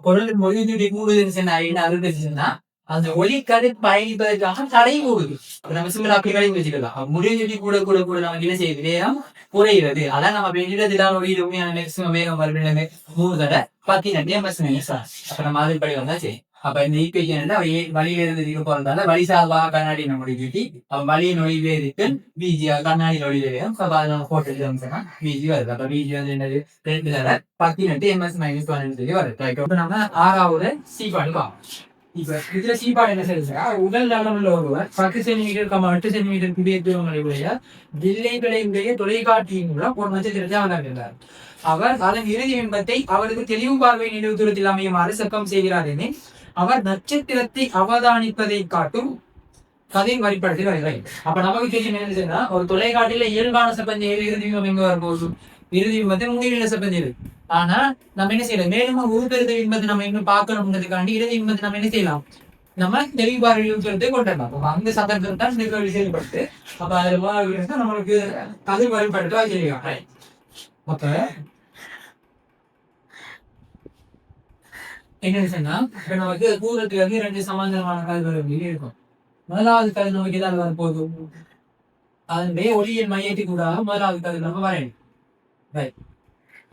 பொருள் மொழி கூடுதல் அந்த ஒளிக்கதிர் பயணிப்பதற்காக தடை கூடுது. நம்ம சிம்பிள் அப்படி கடைக்கு வச்சுக்கலாம். முடிஞ்சு கூட கூட கூட நமக்கு என்ன செய்யுது வேகம் குறைகிறது. அதான் நம்ம வெளியிடத்திலான ஒளி உண்மையான மேக்சிமம் வேகம் வருகிறது 3 தடவை 18 ms. அப்ப நம்ம அது படி வந்தா சரி. அப்ப இந்த ஈக்குவேஷன் வழியில இருந்து போறதால வழி சார்பாக கண்ணாடி நம்முடைய சுட்டி வழியின் ஒளியிலே இருக்கு பிஜி கண்ணாடி ஒளியில வேகம் நம்ம போட்டு பிஜி வருது. அப்ப பிஜி வந்து என்னது 2 தடவை 18 ms-1 வருது. நம்ம 6வது சீபாடு பார்ப்போம். இப்ப இதுல சீபாடு என்ன செய்யுது? உடல் அளவுள்ள ஒருவர் 10 சென்டிமீட்டர் 8 சென்டிமீட்டர் குடியேற்றவங்களுடைய வில்லைகளுடைய தொலைக்காட்சியின் மூலம் ஒரு நட்சத்திரத்தை அவதாரித்தார். அவர் அதன் இறுதி பிம்பத்தை அவருக்கு தெளிவு பார்வை நினைவு தூரத்தில் அமையுமாறு சக்கம் செய்கிறார் என அவர் நட்சத்திரத்தை அவதானிப்பதை காட்டும் கதையின் வழிபடத்தில் வருகிறார். அப்ப நமக்கு தெரியும் என்ன ஒரு தொலைக்காட்டில இயல்பான சப்பந்தி இறுதி பிம்பம் எங்க வரும்போது இறுதி பிம்பத்தை முன்னிலை சப்பந்தி இருக்கு. ஆனா நம்ம என்ன செய்யலாம் மேலும் உருப்பெருத்த பிம்பத்தை நம்ம இன்னும் பார்க்கணும்ன்றதுக்காண்டி இறுதி பிம்பத்தை நம்ம என்ன செய்யலாம் நம்ம தெளிவாக கொண்டாடலாம். அப்ப அந்த சந்தர்ப்பம் தான் நிகழ்வு செயல்பட்டு அப்ப அதுல நம்மளுக்கு கதிர் வழிபடுத்தா செய்யும். அப்ப என்ன சொன்னா இப்ப நமக்கு தூரத்துல இருந்து 2 சமாந்தரமான கதிர்கள் இருக்கும். முதலாவது கதிர் நமக்கு ஏதாவது வரப்போகுது அதனுடைய ஒளியின் மையத்துக்கு கூட முதலாவது கதிர் நம்ம வரையணும்.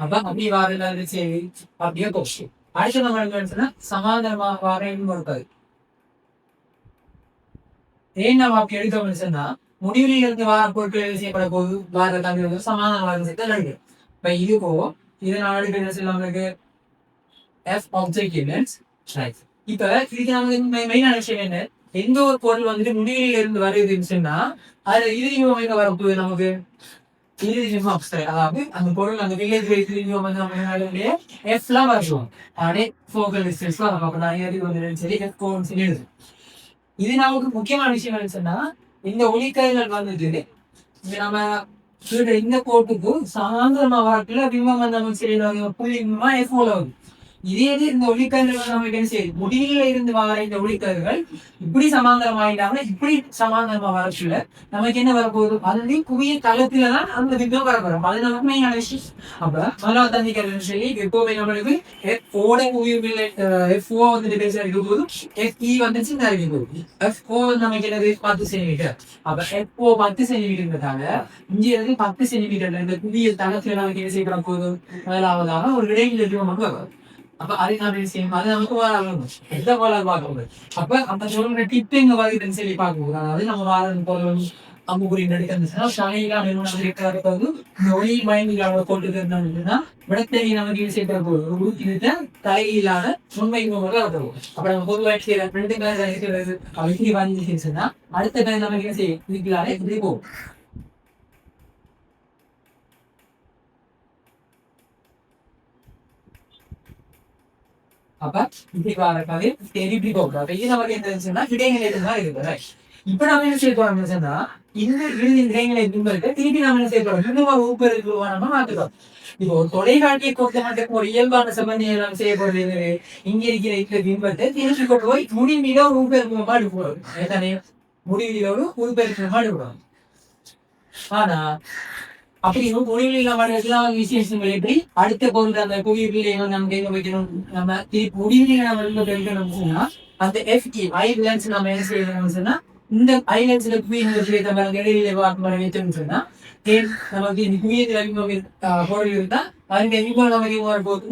அப்ப அப்படி வாரது சரி அப்படியே போச்சு. அடுத்த நம்ம என்ன சொன்னா சமாந்தரமா வரையணும் ஒரு கதிர். ஏன் நம்ம அப்படி எடுத்தோம்னு சொன்னா முடிவில் இருந்து வார பொருட்கள் செய்யப்பட போது வார கதிர்கள் சமாதான வாரம் சேர்த்து நடுங்க. இப்ப இதுக்கோ இதனால என்ன செய்யலாம் நம்மளுக்கு F object units right. இப்ப இதுக்கு நமக்கு மெயினான விஷயம் என்ன எந்த ஒரு பொருள் வந்துட்டு முடிவில் இருந்து வருதுன்னு சொன்னா அது இறுதியும் எங்க வரப்போகுது நமக்கு இறுதியும் அப்சைட் அதாவது அந்த பொருள் அந்த வில்லேஜ் இறுதியும் வந்து நம்ம எஃப்லாம் வரப்போம் அப்படியே ஃபோக்கல் டிஸ்டன்ஸ்லாம் நம்ம நான் சரி எஃப் சொல்லி எழுது. இது நமக்கு முக்கியமான விஷயம் என்னன்னு சொன்னா இந்த ஒளிக்கதிர்கள் வந்துட்டு நம்ம இந்த கோட்டுக்கு சாயந்திரமா வரக்குள்ள பிம்பம் நமக்கு சரி புள்ளிமா எஃப் ஆகுது. இதே இந்த ஒளிக்கதிர்கள் நமக்கு என்ன செய்யுது முடிவில இருந்து வர இந்த ஒளிக்கதிர்கள் இப்படி சமாந்தரமாயிட்டாங்க. இப்படி சமாந்தரமா வரக்குள்ள நமக்கு என்ன வரப்போகுது அதுலயும் குவிய தளத்துலதான் அந்த பிம்பம் வரப்போறோம். அது நமக்கு மெயினான விஷயம். அப்ப முதலாவது தந்திக்கிறதுன்னு சொல்லி எப்பவுமே நம்மளுக்கு எஃப்ஓட குவியமில்லை எஃப்ஓ வந்துட்டு பேச இருக்கும் போது எஃப்இ வந்துச்சு இந்த அறிவிக்கும் போது எஃப்ஓ நமக்கு என்னது 10 சென்டிமீட்டர். அப்ப எஃப்ஓ 10 சென்டிமீட்டர்ன்றதால இங்க இருந்து 10 சென்டிமீட்டர்ல இந்த குவிய தளத்துல நமக்கு என்ன செய்யப்பட போகுது முதலாவதாக ஒரு இடைவெளி நமக்கு வரும். அப்ப அது நான் விஷயம் அது நமக்கு வரணும் எந்த போல பார்க்கணும். அப்ப அந்த சொல்ற டிப் எங்க வருதுன்னு சொல்லி பார்க்கணும். அதாவது நம்ம வாரம் போல அம்புக்குறி நடிக்கிறதுனா ஷாயிலா இருக்கிறது இந்த ஒளி மயங்கிலான போட்டுக்கிறதுனா விடத்தறி நமக்கு சேர்க்கிற போது ஊற்றிட்டு தலையிலான உண்மை வரும். அப்ப நம்ம பொதுவாக செய்யற 2 பேர் இருக்கிறது அப்படி வந்துச்சுன்னா அடுத்த பேர் நமக்கு என்ன செய்யும் இதுக்குள்ளாலே இப்படி போகும். அப்ப இப்படி வரக்காது இப்படி போகும். அப்ப இது நமக்கு என்ன இருந்துச்சுன்னா இடைநிலையில தான் இருக்குது. இப்ப நாம என்ன செய்ய போறோம்னா இந்த இறுதி இடைநிலை பிம்பத்தை திருப்பி நாம என்ன செய்ய போறோம் இன்னும் ஊப்பெருக்கு நம்ம மாத்துறோம். இப்போ ஒரு தொலைக்காட்சியை பொறுத்த மட்டும் ஒரு இயல்பான சம்பந்தியை நாம் செய்ய போறது இங்க இருக்கிற இந்த பிம்பத்தை திருப்பி கொண்டு போய் முடிவில ஒரு ஊப்பெருக்கு மாடு போடும். ஏதானே முடிவில ஒரு ஊப்பெருக்கு மாடு போடும். ஆனா அப்படி பொழிவுல வர்றதுலாம் விசேஷங்கள் எப்படி அடுத்த பொருள் அந்த புவியியல் நம்ம எங்க வைக்கணும் நம்ம முடிவுல நம்ம தெரிவிக்கணும்னா அந்த எஃப்டி ஐ லென்ஸ் நம்ம என்ன செய்யணும்னு சொன்னா இந்த ஐ லென்ஸ்ல புவியியல் இடையில வைத்தோம்னு சொன்னா நமக்கு இந்த புவியியல் பொருள் இருந்தா அதுக்கு இப்போ நமக்கு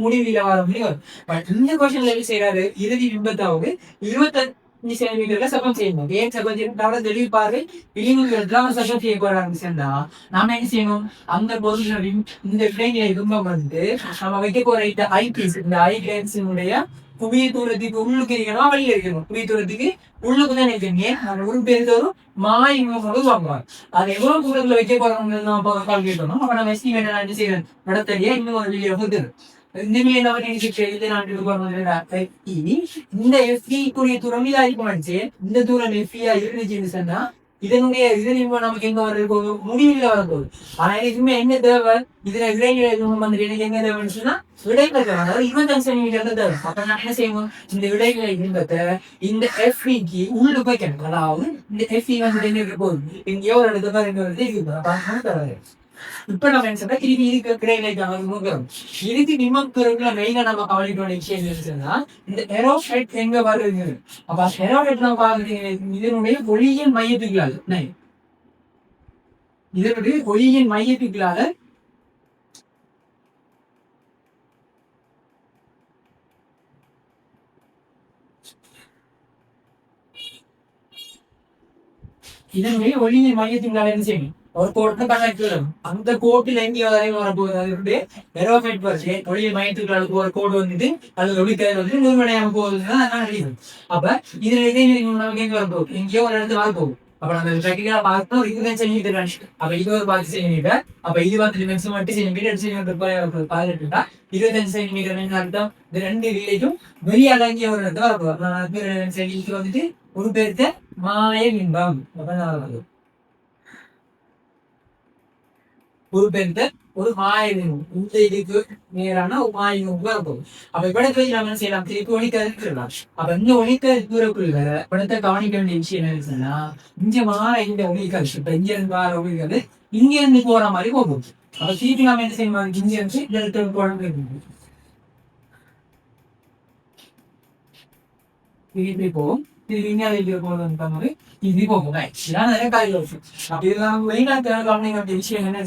முடிவுல வர முடியும். பட் இந்த கொஸ்டின்ல எப்படி செய்யறாரு இறுதி பிம்பத்தாவது 25 சென்டிமீட்டர்ல சபம் செய்யணும். ஏன் சபம் செய்யணும் தெளிவாரு இழிவுகள் சபம் செய்ய போறாங்க சொன்னா நாம என்ன செய்யணும் அந்த பொருள்களின் இந்த இடைநிலை பிம்பம் வந்து நம்ம வைக்க போற இந்த ஐபீஸ் இந்த ஐ லென்ஸினுடைய புவிய தூரத்துக்கு உள்ளுக்கு இருக்கணும் வெளியே இருக்கணும். புவிய தூரத்துக்கு உள்ளுக்குதான் இருக்கீங்க அந்த உள் பெருந்தோறும் மாயங்களோடு வாங்குவாங்க. அது எவ்வளவு தூரத்துல வைக்க போறாங்க நம்ம கால் கேட்டோம். அப்ப நம்ம எஸ்டிமேட் என்ன செய்யறேன் நடத்தலையா இன்னும் ஒரு வீடியோ வந்து இந்த எஃப்இக்குரிய தூரம் இதா இருந்துச்சு. இந்த தூரம் எஃப்இயா இருந்துச்சுன்னு சொன்னா இதனுடைய இதுல நமக்கு எங்க வர முடிவில் வரப்போகுது. ஆனா எனக்குமே என்ன தேவை இதுல இடைநிலை வந்துட்டு எனக்கு எங்க தேவைன்னு சொன்னா இடைநிலை அதாவது 25 சென்டிமீட்டர் தேவை. அப்ப நான் என்ன செய்யணும் இந்த இடைநிலை பிம்பத்தை இந்த எஃப்இக்கு உள்ளு வைக்கணும். அதாவது இந்த எஃப்இ வந்துட்டு என்ன இருக்க போகுது எங்கேயோ ஒரு இடத்துல இருக்கு. இப்ப நம்ம என்ன சொன்னா திருப்பி இதுக்கு கிடையாது இதுக்கு நிமக்குறதுல மெயினா நம்ம கவனிக்க வேண்டிய விஷயம் என்னன்னா இந்த எரோஃபைட் எங்க வருது. அப்ப எரோஃபைட் நம்ம பாக்குறது இதனுடைய ஒளியின் மையத்துக்குள்ளால இதனுடைய ஒளியின் மையத்துக்குள்ளால இதனுடைய ஒளியின் மையத்துக்குள்ளால என்ன செய்யணும் ஒரு கோட்டு கனெக்ட் அந்த கோட்டில் எங்கே வரப்போகுது அது எரோஃபைட் பரிசு ஒளிய மையத்துக்கு ஒரு கோடு வந்துட்டு அது ஒளிக்கதிர் வந்து முழுமையாக போகுதுன்னா அதான். அப்ப இதுல நமக்கு எங்க வரப்போகுது எங்கேயோ ஒரு இடத்துல வரப்போகுது. அப்ப நம்ம பிராக்டிகலா பார்த்தோம் 25 சென்டிமீட்டர். அப்ப இது ஒரு 10 சென்டிமீட்டர். அப்ப இது வந்து மேக்ஸிமம் 8 சென்டிமீட்டர் 8 சென்டிமீட்டர் பதினெட்டுட்டா 25 சென்டிமீட்டர் என்ன அர்த்தம் இந்த 2 ரிலேட்டும் வெளியால இங்கே ஒரு இடத்துல வரப்போகுது. இது வந்துட்டு ஒரு பேருக்கு மாய பிம்பம் அப்படின்னு ஒரு பேருக்கு ஒரு மாயிரம் இந்த இதுக்கு நேரான ஒரு மாயிரம் வரப்போகுது. அப்ப இப்படத்தை நம்ம என்ன செய்யலாம், திருப்பி ஒழிக்கலாம். அப்ப இந்த ஒழிக்க தூரக்குள்ள படத்தை கவனிக்க வேண்டிய விஷயம் என்ன சொன்னா, இங்க மாற இந்த ஒழிக்காது. இப்ப இங்க இருந்து மாற ஒழிக்காது, இங்க இருந்து போற மாதிரி போகும். அப்ப திருப்பி நாம என்ன செய்யணும், இங்க இருந்து இந்த இடத்துல போன திருப்பி போகும். திருப்பி இந்தியாவில் போகிறது இது போகும். இதான் நிறைய காய்கள் இருக்கு. அப்படி எல்லாம் வெளிநாட்டு கவனிக்க வேண்டிய விஷயம் என்ன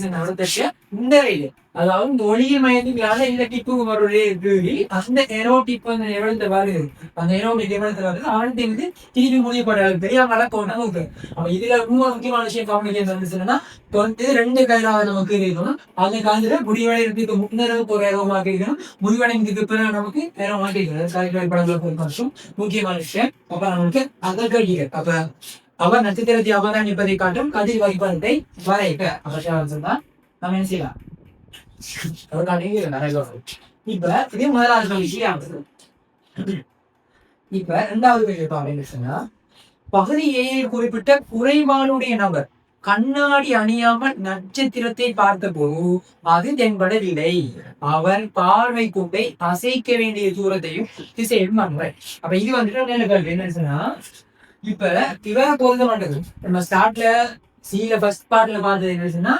இந்த ரயில், அதாவது இந்த ஒளிய மயத்துக்காக இந்த டிப்புக்கு மறுபடியே இருக்கு. அந்த ஏரோ டிப் அந்த எவ்வளவு வருது, அந்த ஏரோட்டிக் எவ்வளவு வருது அவனுக்கு வந்து திருப்பி முடியப்படாது தெரியாம போனாங்க. அப்ப இதுல ரொம்ப முக்கியமான விஷயம் கவனிக்க வந்துச்சுன்னா, வந்து 2 கையிலாவது நமக்கு இருக்கணும். அந்த காலத்துல முடிவடைறதுக்கு முன்னரவு போற ஏரோமாக இருக்கணும், முடிவடைந்ததுக்கு பிறகு நமக்கு ஏரோமாக இருக்கணும். படங்களுக்கு முக்கியமான விஷயம். அப்ப நமக்கு அகல்கள் அப்ப அவர் நட்சத்திரத்தை அவதானிப்பதை காட்டும் கதிர் வகைப்படத்தை வரைக்க அவசியம் சொன்னா நம்ம என்ன செய்யலாம். இப்ப இதே முதலாவது விஷயம். இப்ப 2வது கேள்வி சொன்னா, பகுதி ஏழு குறிப்பிட்ட குறைபாடுடைய நபர் கண்ணாடி அணியாமல் நட்சத்திரத்தை பார்த்த போது அது தென்படவில்லை. அவர் பார்வை கூட்டை அசைக்க வேண்டிய தூரத்தையும் திசையும் பண்ணுவார். அப்ப இது வந்துட்டு என்ன சொன்னா, இப்ப இவரை பொருத்த மாட்டது. நம்ம ஸ்டார்ட்ல சீல ஃபர்ஸ்ட் பார்ட்ல பார்த்தது என்ன சொன்னா,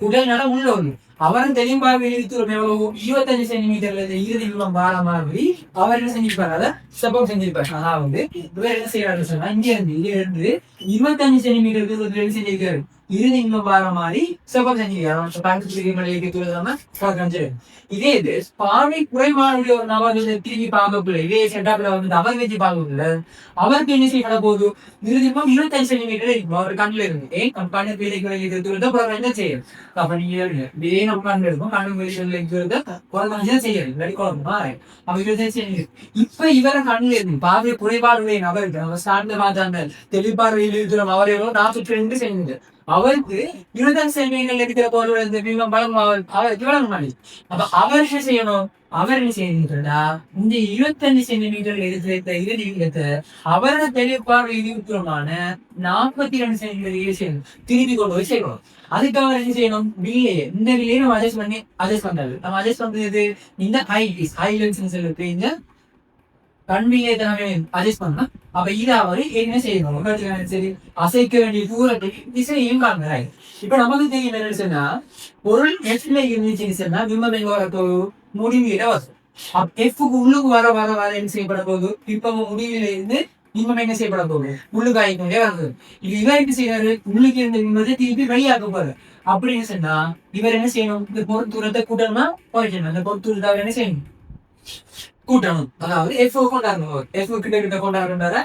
உடல் நட உள்ள ஒண்ணு அவரும் தெளிவாக எழுதித்தூரம் எவ்வளவு 25 சென்டிமீட்டர்ல இறுதி தூரம் வார மாதிரி அவர் என்ன செஞ்சிருப்பாரு, அதை சப்போர்ட் செஞ்சிருப்பாரு. ஆனா வந்து இவர் என்ன செய்யறாரு சொன்னா, இங்க இருந்து 25 சென்டிமீட்டர் தூரத்துல என்ன செஞ்சிருக்காரு, இறுதி இன்னும் வார மாதிரி சப்போர்ட் செஞ்சிருக்காரு. இதே இது பார்வை குறைபாடுடைய ஒரு நபர் திரும்பி பார்க்கக்குள்ள இதே செட்டப்ல வந்து அவர் வச்சு பார்க்கக்குள்ள அவருக்கு என்ன செய்யப்பட போகுது, இறுதிப்பா 25 சென்டிமீட்டர் இருக்கும் அவர் கண்ணுல இருந்து. கண்ணு பிள்ளைக்கு தூரத்தை என்ன செய்யும். அப்ப நீங்க இதே நம்ம கண்ணு இருக்கும், கண்ணு பிள்ளைக்கு செய்யணும். இப்ப இவரை கண்ணுல இருந்து பார்வை குறைபாடுடைய நபருக்கு நம்ம சார்ந்த பார்த்தாங்க தெளிப்பார்வையில் இருக்கிற அவர் எவ்வளவு 42 சென்டிமீட்டர், அவருக்கு 25 சென்டிமீட்டர் இருக்கிற பொருள் பலம் அவருக்கு வழங்க மாட்டேங்குது. அப்ப அவர் என்ன செய்யணும், அவர் என்ன செய்யணும்னா இந்த 25 சென்டிமீட்டர் இருக்கிற இறுதியத்தை அவரோட தெளிப்பார்வை இருக்கிறமான 42 சென்டிமீட்டர் செய்யணும், திருப்பி கொண்டு போய் செய்யணும். அதுக்கு அவர் என்ன செய்யணும், வில்லையே இந்த வில்லையை நம்ம அட்ஜஸ்ட் பண்றது. நம்ம அட்ஜஸ்ட் பண்றது இந்த ஹை லென்ஸ் இருக்கு, இந்த கண்வியை அட்ஜஸ்ட் பண்ணா. அப்ப இதை அவரு என்ன செய்யணும், சரி அசைக்க வேண்டிய தூரத்தை திசையும் காண்கிறாய். இப்ப நமக்கு தெரியும் என்ன சொன்னா, பொருள் எஃப்ல இருந்துச்சுன்னு சொன்னா பிம்பம் எங்க வரப்போகுது, முடிவில வரும். எஃப்க்கு உள்ளுக்கு வர வர வர என்ன செய்யப்பட போகுது, இப்ப முடிவில இருந்து பிம்பம் என்ன செய்யப்பட போகுது, உள்ளுக்கு ஆகிக்கொண்டே வருது. இது இவர் என்ன செய்யறாரு, உள்ளுக்கு இருந்த பிம்பத்தை திருப்பி வெளியாக்க போறாரு. அப்படின்னு சொன்னா இவர் என்ன செய்யணும், இந்த பொருள் தூரத்தை கூட்டணுமா குறைக்கணும். அந்த பொருள் தூரத்தை அவர் என்ன செய்யணும், கூட்டணும். அதாவது எஃப் கொண்டாடணும், எஃப் கிட்ட கொண்டாடுறாரு.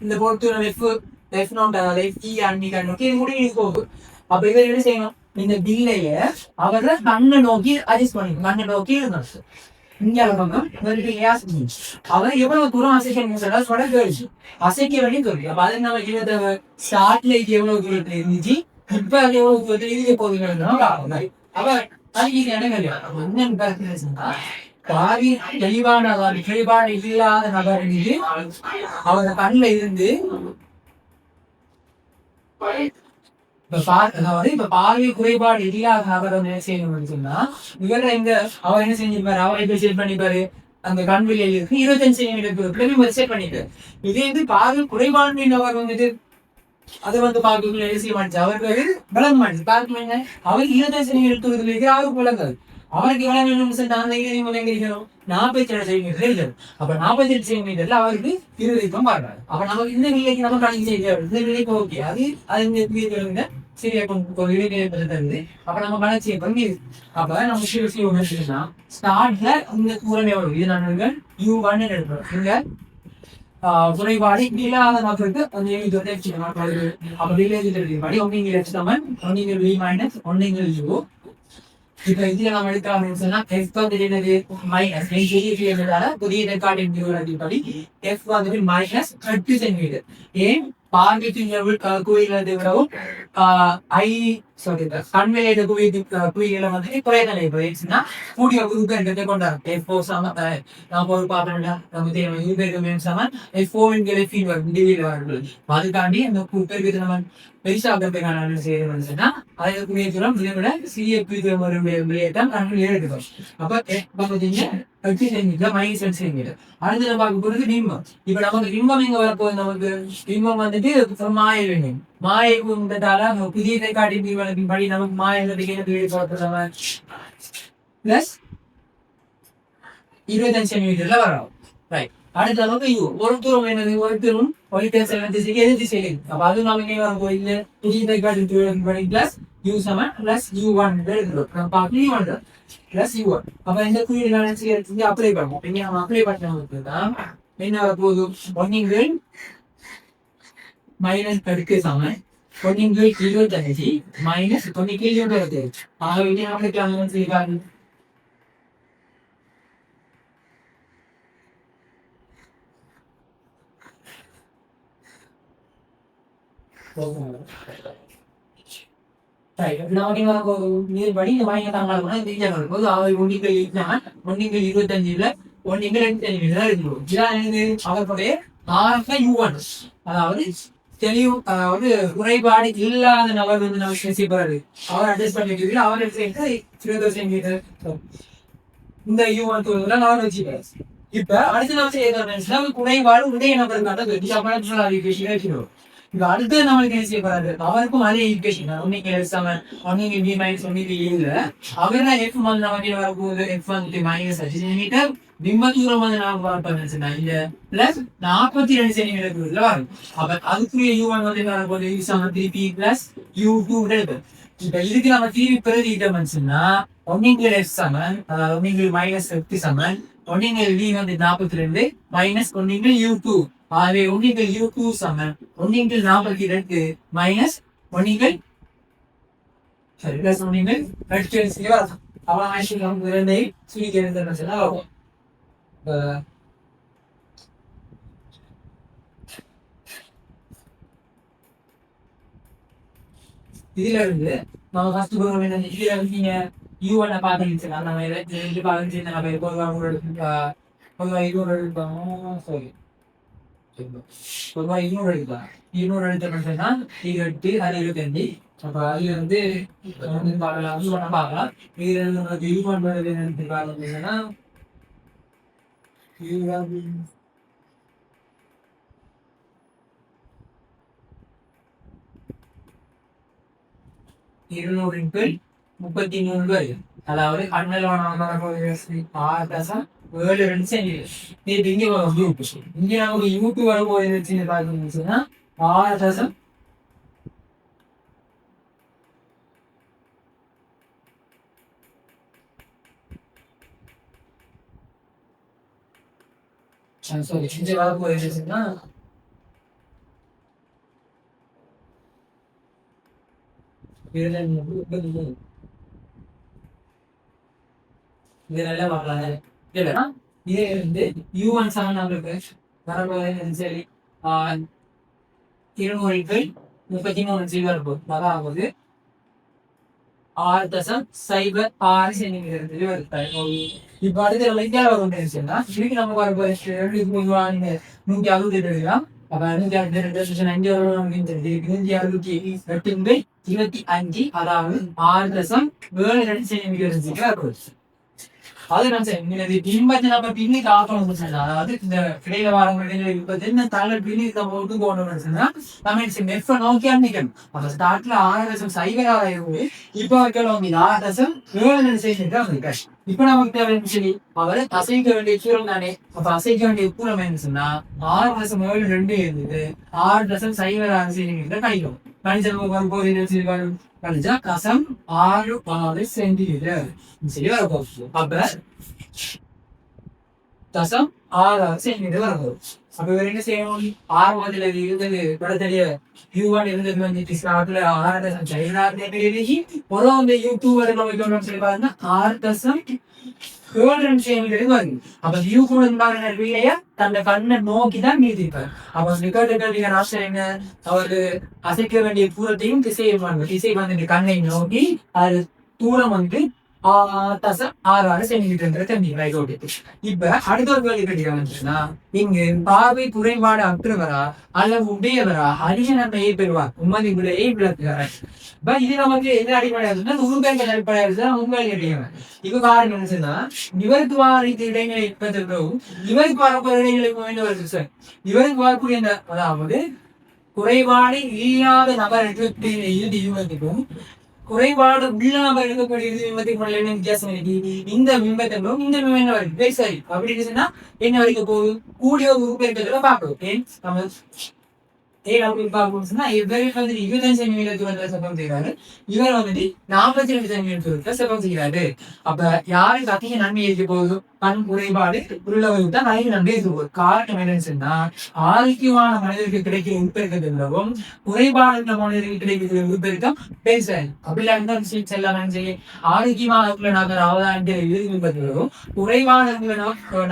இந்த பொறுத்தூரம் எஃப் நோட் முடிவு போகும். அப்ப இவர் என்ன செய்யணும், இந்த பில்லைய அவரை கண்ணை நோக்கி அட்ஜஸ்ட் பண்ணிக்கணும், கண்ணை நோக்கி இருக்கணும். இங்க அவர் எவ்வளவு தூரம் அசைக்க அசைக்க வேண்டிய தோல்வி. அப்ப அதுக்கு நம்ம ஸ்டார்ட்ல இது எவ்வளவு தூரத்துல இருந்துச்சு, இப்ப அது எவ்வளவு தூரத்துல இருக்க போகுதுன்னு அவர் அதுக்கு என்னன்னு பாவி தெளிவான குறைபாடு இல்லாத நபர் மீது அவங்க கண்ணுல இருந்து இப்ப பார்வை குறைபாடு இல்லாத நபர் வந்து என்ன செய்யணும்னு சொன்னா, இவர எங்க அவர் என்ன செஞ்சிருப்பாரு, அவர் எப்படி செட் பண்ணிப்பாரு, அந்த கண்வெளியில இருக்கு 25 சென்டிமீட்டர் செட் பண்ணிப்பாரு. இதே வந்து பார்வை குறைபாடு நபர் வந்துட்டு அதை வந்து பார்க்க என்ன செய்ய மாட்டேன், அவருக்கு விளங்க மாட்டேன். பார்க்க அவருக்கு 25 சென்டிமீட்டர் இருக்கு, அவருக்கு விளங்காது. அவருக்கு எவ்வளவு வேணும், 42 சென்டிமீட்டர். அப்ப 42 சென்டிமீட்டர்ல அவருக்கு 20 பாடுறாரு. அப்ப நமக்கு இந்த விலைக்கு நம்ம கணக்கு செய்ய இந்த விலைக்கு ஓகே, அது சரியா தருது. அப்ப நம்ம கணக்கு செய்ய பண்ணி அப்ப நம்ம ஸ்டார்ட்ல இந்த தூரம் எவ்வளவு, இது நான் U1 எடுக்கிறோம். இங்க குறைபாடு இல்லாத நபருக்கு அந்த அப்ப வில்லேஜ் ஒன்னிங்க லட்சம் ஒன்னிங்க V மைனஸ் ஒன்னிங்க U. இப்ப இதுல நம்ம எடுக்கலாம் சொன்னா எஃப் வந்து மைனஸ் புதிய ரெக்கார்டிங் படி எஃப் வந்துட்டு மைனஸ் 30 சென்டிமீட்டர். ஏன் பார்வைக்கு கோயில விடவும் ஐ சாரி கண்வெளியிட குவிகளை வந்து குறைதலை போயிடுச்சுன்னா கூடிய உருப்பெருக்கத்தை கொண்டாடும் F4 சம நம்ம ஒரு பார்த்தோம்னா நமக்கு தெரியும் உருப்பெருக்கம் சமன் F4 என்கிற ஃபீல் வரும் டிவியில் வரக்கூடாது அதுக்காண்டி அந்த உருப்பெருக்கத்தை நம்ம பெருசாகிறதுக்கான செய்யணும்னா அதை கூடிய தூரம் இதை விட சிறிய தூரம் விளையாட்டம் கண்கள் எடுக்கும் அப்ப பார்த்தீங்க மைனஸ் செஞ்சுட்டு அடுத்து நம்ம பார்க்க போறது பிம்பம் இப்ப நமக்கு பிம்பம் எங்க வரப்போகுது நமக்கு பிம்பம் வந்துட்டு மாய வேண்டும் மாயை புதியதை காட்டி படி நமக்கு மாயத்துக்கு பிளஸ் 25 சென்டிமீட்டர்ல வரும் ரைட் அடுத்த அளவுக்கு யூ ஒரு தூரம் என்னது ஒரு தூரம் திசைக்கு எது திசையில் அப்ப அது நமக்கு கோயில புதியதை காட்டி படி bless you seven plus U1 plus U1 அப்ப இந்த குறியீடு அப்ளை பண்ணுவோம் இங்க நம்ம அப்ளை பண்ணவங்களுக்கு தான் என்ன வரப்போகுது ஒன்னிங்கள் மைனஸ் பெருக்கு சமன் ஒன்னிங்கள் 25 மைனஸ் ஒன்னிங்கள் 25 ஆகவே நம்மளுக்கு அங்க செய்வாங்க படி இந்த வாங்கி தாங்க போது அவை ஒன்னிங்கள் 25ல ஒன்னிங்கள் 2 அவர்களுடைய U1 அதாவது தெளிவு அதாவது குறைபாடு இல்லாத நபர் வந்து நம்ம பேசிப்பாரு அவர் அட்ஜஸ்ட் பண்ணிட்டு அவர் இந்த U1 அவர் வச்சுப்பாரு இப்ப அடுத்த நம்ம செய்ய குறைபாடு உடைய நபருக்கான இப்ப அடுத்து நம்மளுக்கு என்ன செய்யப்படாது அவருக்கும் அதே ஈக்குவேஷன் ஒன்னிக்கு ஒன்னிக்கு டி மைனஸ் ஒன்னிக்கு இல்ல அவர் எஃப் வந்து நமக்கு வரப்போகுது எஃப் வந்துட்டு மைனஸ் 5 சென்டிமீட்டர் பிம்ப தூரம் வந்து நாம பார்த்தோம்னா இல்ல பிளஸ் 42 சென்டிமீட்டர் வரும் அப்ப அதுக்குரிய U1 வந்து வரப்போகுது திருப்பி பிளஸ் U2 இருக்கு இப்ப இதுக்கு நம்ம திருப்பி பிரதிட்டோம்னா ஒன்னிக்கு எஃப் சமன் அதாவது ஒன்னிக்கு மைனஸ் 50 சமன் ஒன்னிக்கு டி வந்து 42 மைனஸ் ஒன்னிக்கு U2 ஆகவே ஒன்னிகள் U2 சமன் ஒன்னிகள் 42 மைனஸ் ஒன்னிகள் சரி பிளஸ் ஒன்னிகள் அவன் சுழிக்கிறது ஆகும் இதுல இருந்து நம்ம ஃபர்ஸ்ட் ப்ரோக்ராம் என்ன இதுல இருக்கீங்க U1 பாத்துக்கிட்டு நம்ம ரெண்டு பாத்து நம்ம பொதுவாக இருநூறு எடுப்போம் சாரி பொதுவாக 200 எடுக்கலாம் 200 எடுத்தோம்னா 8 25 அப்ப அதுல வந்து பார்க்கலாம் இதுல நமக்கு யூ பண்றது என்னன்னு பார்த்தீங்கன்னா இருநூறு 33 அதாவது இங்க நமக்கு யூடியூப் வரும்போது பார்த்தீங்கன்னா 6 sorry இங்க வரும்போதுன்னா இதெல்லாம் பார்க்கலாங்க இல்லைன்னா இதே வந்து U1 சமன் நம்மளுக்கு வரப்போகுது சரி 233 வரப்போகுது அதாவது 6.06 சென்டிமீட்டர் இப்ப அடுத்த இந்தியாவில் வரும் திருப்பி நம்ம வரப்போகுது 168 அப்ப 168 அதாவது 6.72 சென்டிமீட்டர் அது நம்ம பின்பற்றி நம்ம பின்னி காக்கணும் அதாவது இந்த இடையில வரவங்க தலைவர் பின்னி போட்டு போகணும்னு சொன்னா நம்ம மெஃப நோக்கி அன்னிக்கணும் அந்த ஸ்டார்ட்ல 6.06 இருக்கு இப்ப வைக்கலாம் 6.7 சென்டிமீட்டர் இப்ப நமக்கு தேவைன்னு சொல்லி அவரை அசைக்க வேண்டிய தூரம் தானே அப்ப அசைக்க வேண்டிய தூரம் என்ன சொன்னா 6.72 இருந்தது 6.06 சென்டிமீட்டர் கிடைக்கும் கணிச்சல் வரும்போது கழிச்சா கசம் 6 சென்டிமீட்டர் சரி வரப்போகுது அப்ப 6 சென்டிமீட்டர் வரப்போகுது அப்ப வேற என்ன செய்யணும் 6 இருந்தது படத்தடிய U1 இருந்தது வந்துட்டு ஸ்டார்ட்ல 6.16 ஒரு U2 வரை நம்ம சொல்லி பாருங்க 6.72 ஏழு சென்டிமீட்டர் வருது. அப்ப வியூ கூட வீடைய தன்னை கண்ணை நோக்கிதான் நீதிப்பார். அப்ப நிகழ்வுகள் ஆசை என்ன, அவரு அசைக்க வேண்டிய தூரத்தையும் திசை வந்து கண்ணை நோக்கி அது தூரம் வந்து 6.66 சென்டிமீட்டர் தெரிஞ்சு. இப்ப அடுத்த ஒரு கேள்வி கேட்டீங்கன்னா, இங்கு பார்வை குறைபாடு அற்றவரா அல்லது உடையவரா அதிக நன்மையை பெறுவார் உண்மதி விடையை விளக்குகிறார். இப்ப இது நமக்கு எந்த அடிப்படையா உண்மைகள் அடிப்படையா உண்மைகள் கேட்டீங்க. இப்ப பாருங்க என்ன சொன்னா, இவருக்கு வாரிக்கு இடைநிலை இவருக்கு வரப்போற இடைநிலை வருது சார். இவருக்கு வரக்கூடிய அதாவது குறைபாடு இல்லாத நபர்களுக்கு இறுதிக்கும் குறைபாடு உள்ளாம இருக்கக்கூடிய பிம்பத்துக்கு என்ன வித்தியாசம் இருக்கு. இந்த பிம்பத்திலும் இந்த பிம்பம் என்ன வருது சரி அப்படி இருந்துச்சுன்னா என்ன வரைக்கும் போகுது கூடிய ஒரு உறுப்பு இருக்கிறத பார்க்கணும். ஏன் நம்ம இவர் வந்து 25 சென்டிமீட்டர் சப்பம் செய்யறாரு, இவர் வந்து 42 சென்டிமீட்டர் சப்பம் செய்யறாரு. அப்ப யாருக்கு அதிக நன்மை இருக்க போகுது, கண் குறைபாடு உள்ளவருக்கு தான் அதிக நன்மை இருக்க போகுது. காரணம் என்னன்னு சொன்னா, ஆரோக்கியமான மனிதருக்கு கிடைக்கிற உட்பெருக்கத்திலும் குறைபாடு மனிதருக்கு கிடைக்கிற உட்பெருக்கம் பேசுறாரு. அப்படிலாம் விஷயம் செல்லாம் செய்ய ஆரோக்கியமான நபர் அவதானிக்கிறதும் குறைபாடு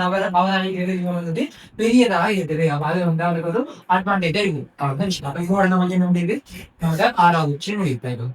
நபர் அவதானிக்கிறது வந்துட்டு பெரியதாக இருக்குது. அது வந்து அவருக்கு ஒரு அட்வான்டேஜா இருக்கு. அப்ப இதோட நம்ம என்ன முடியுது, 6வது முடிவு.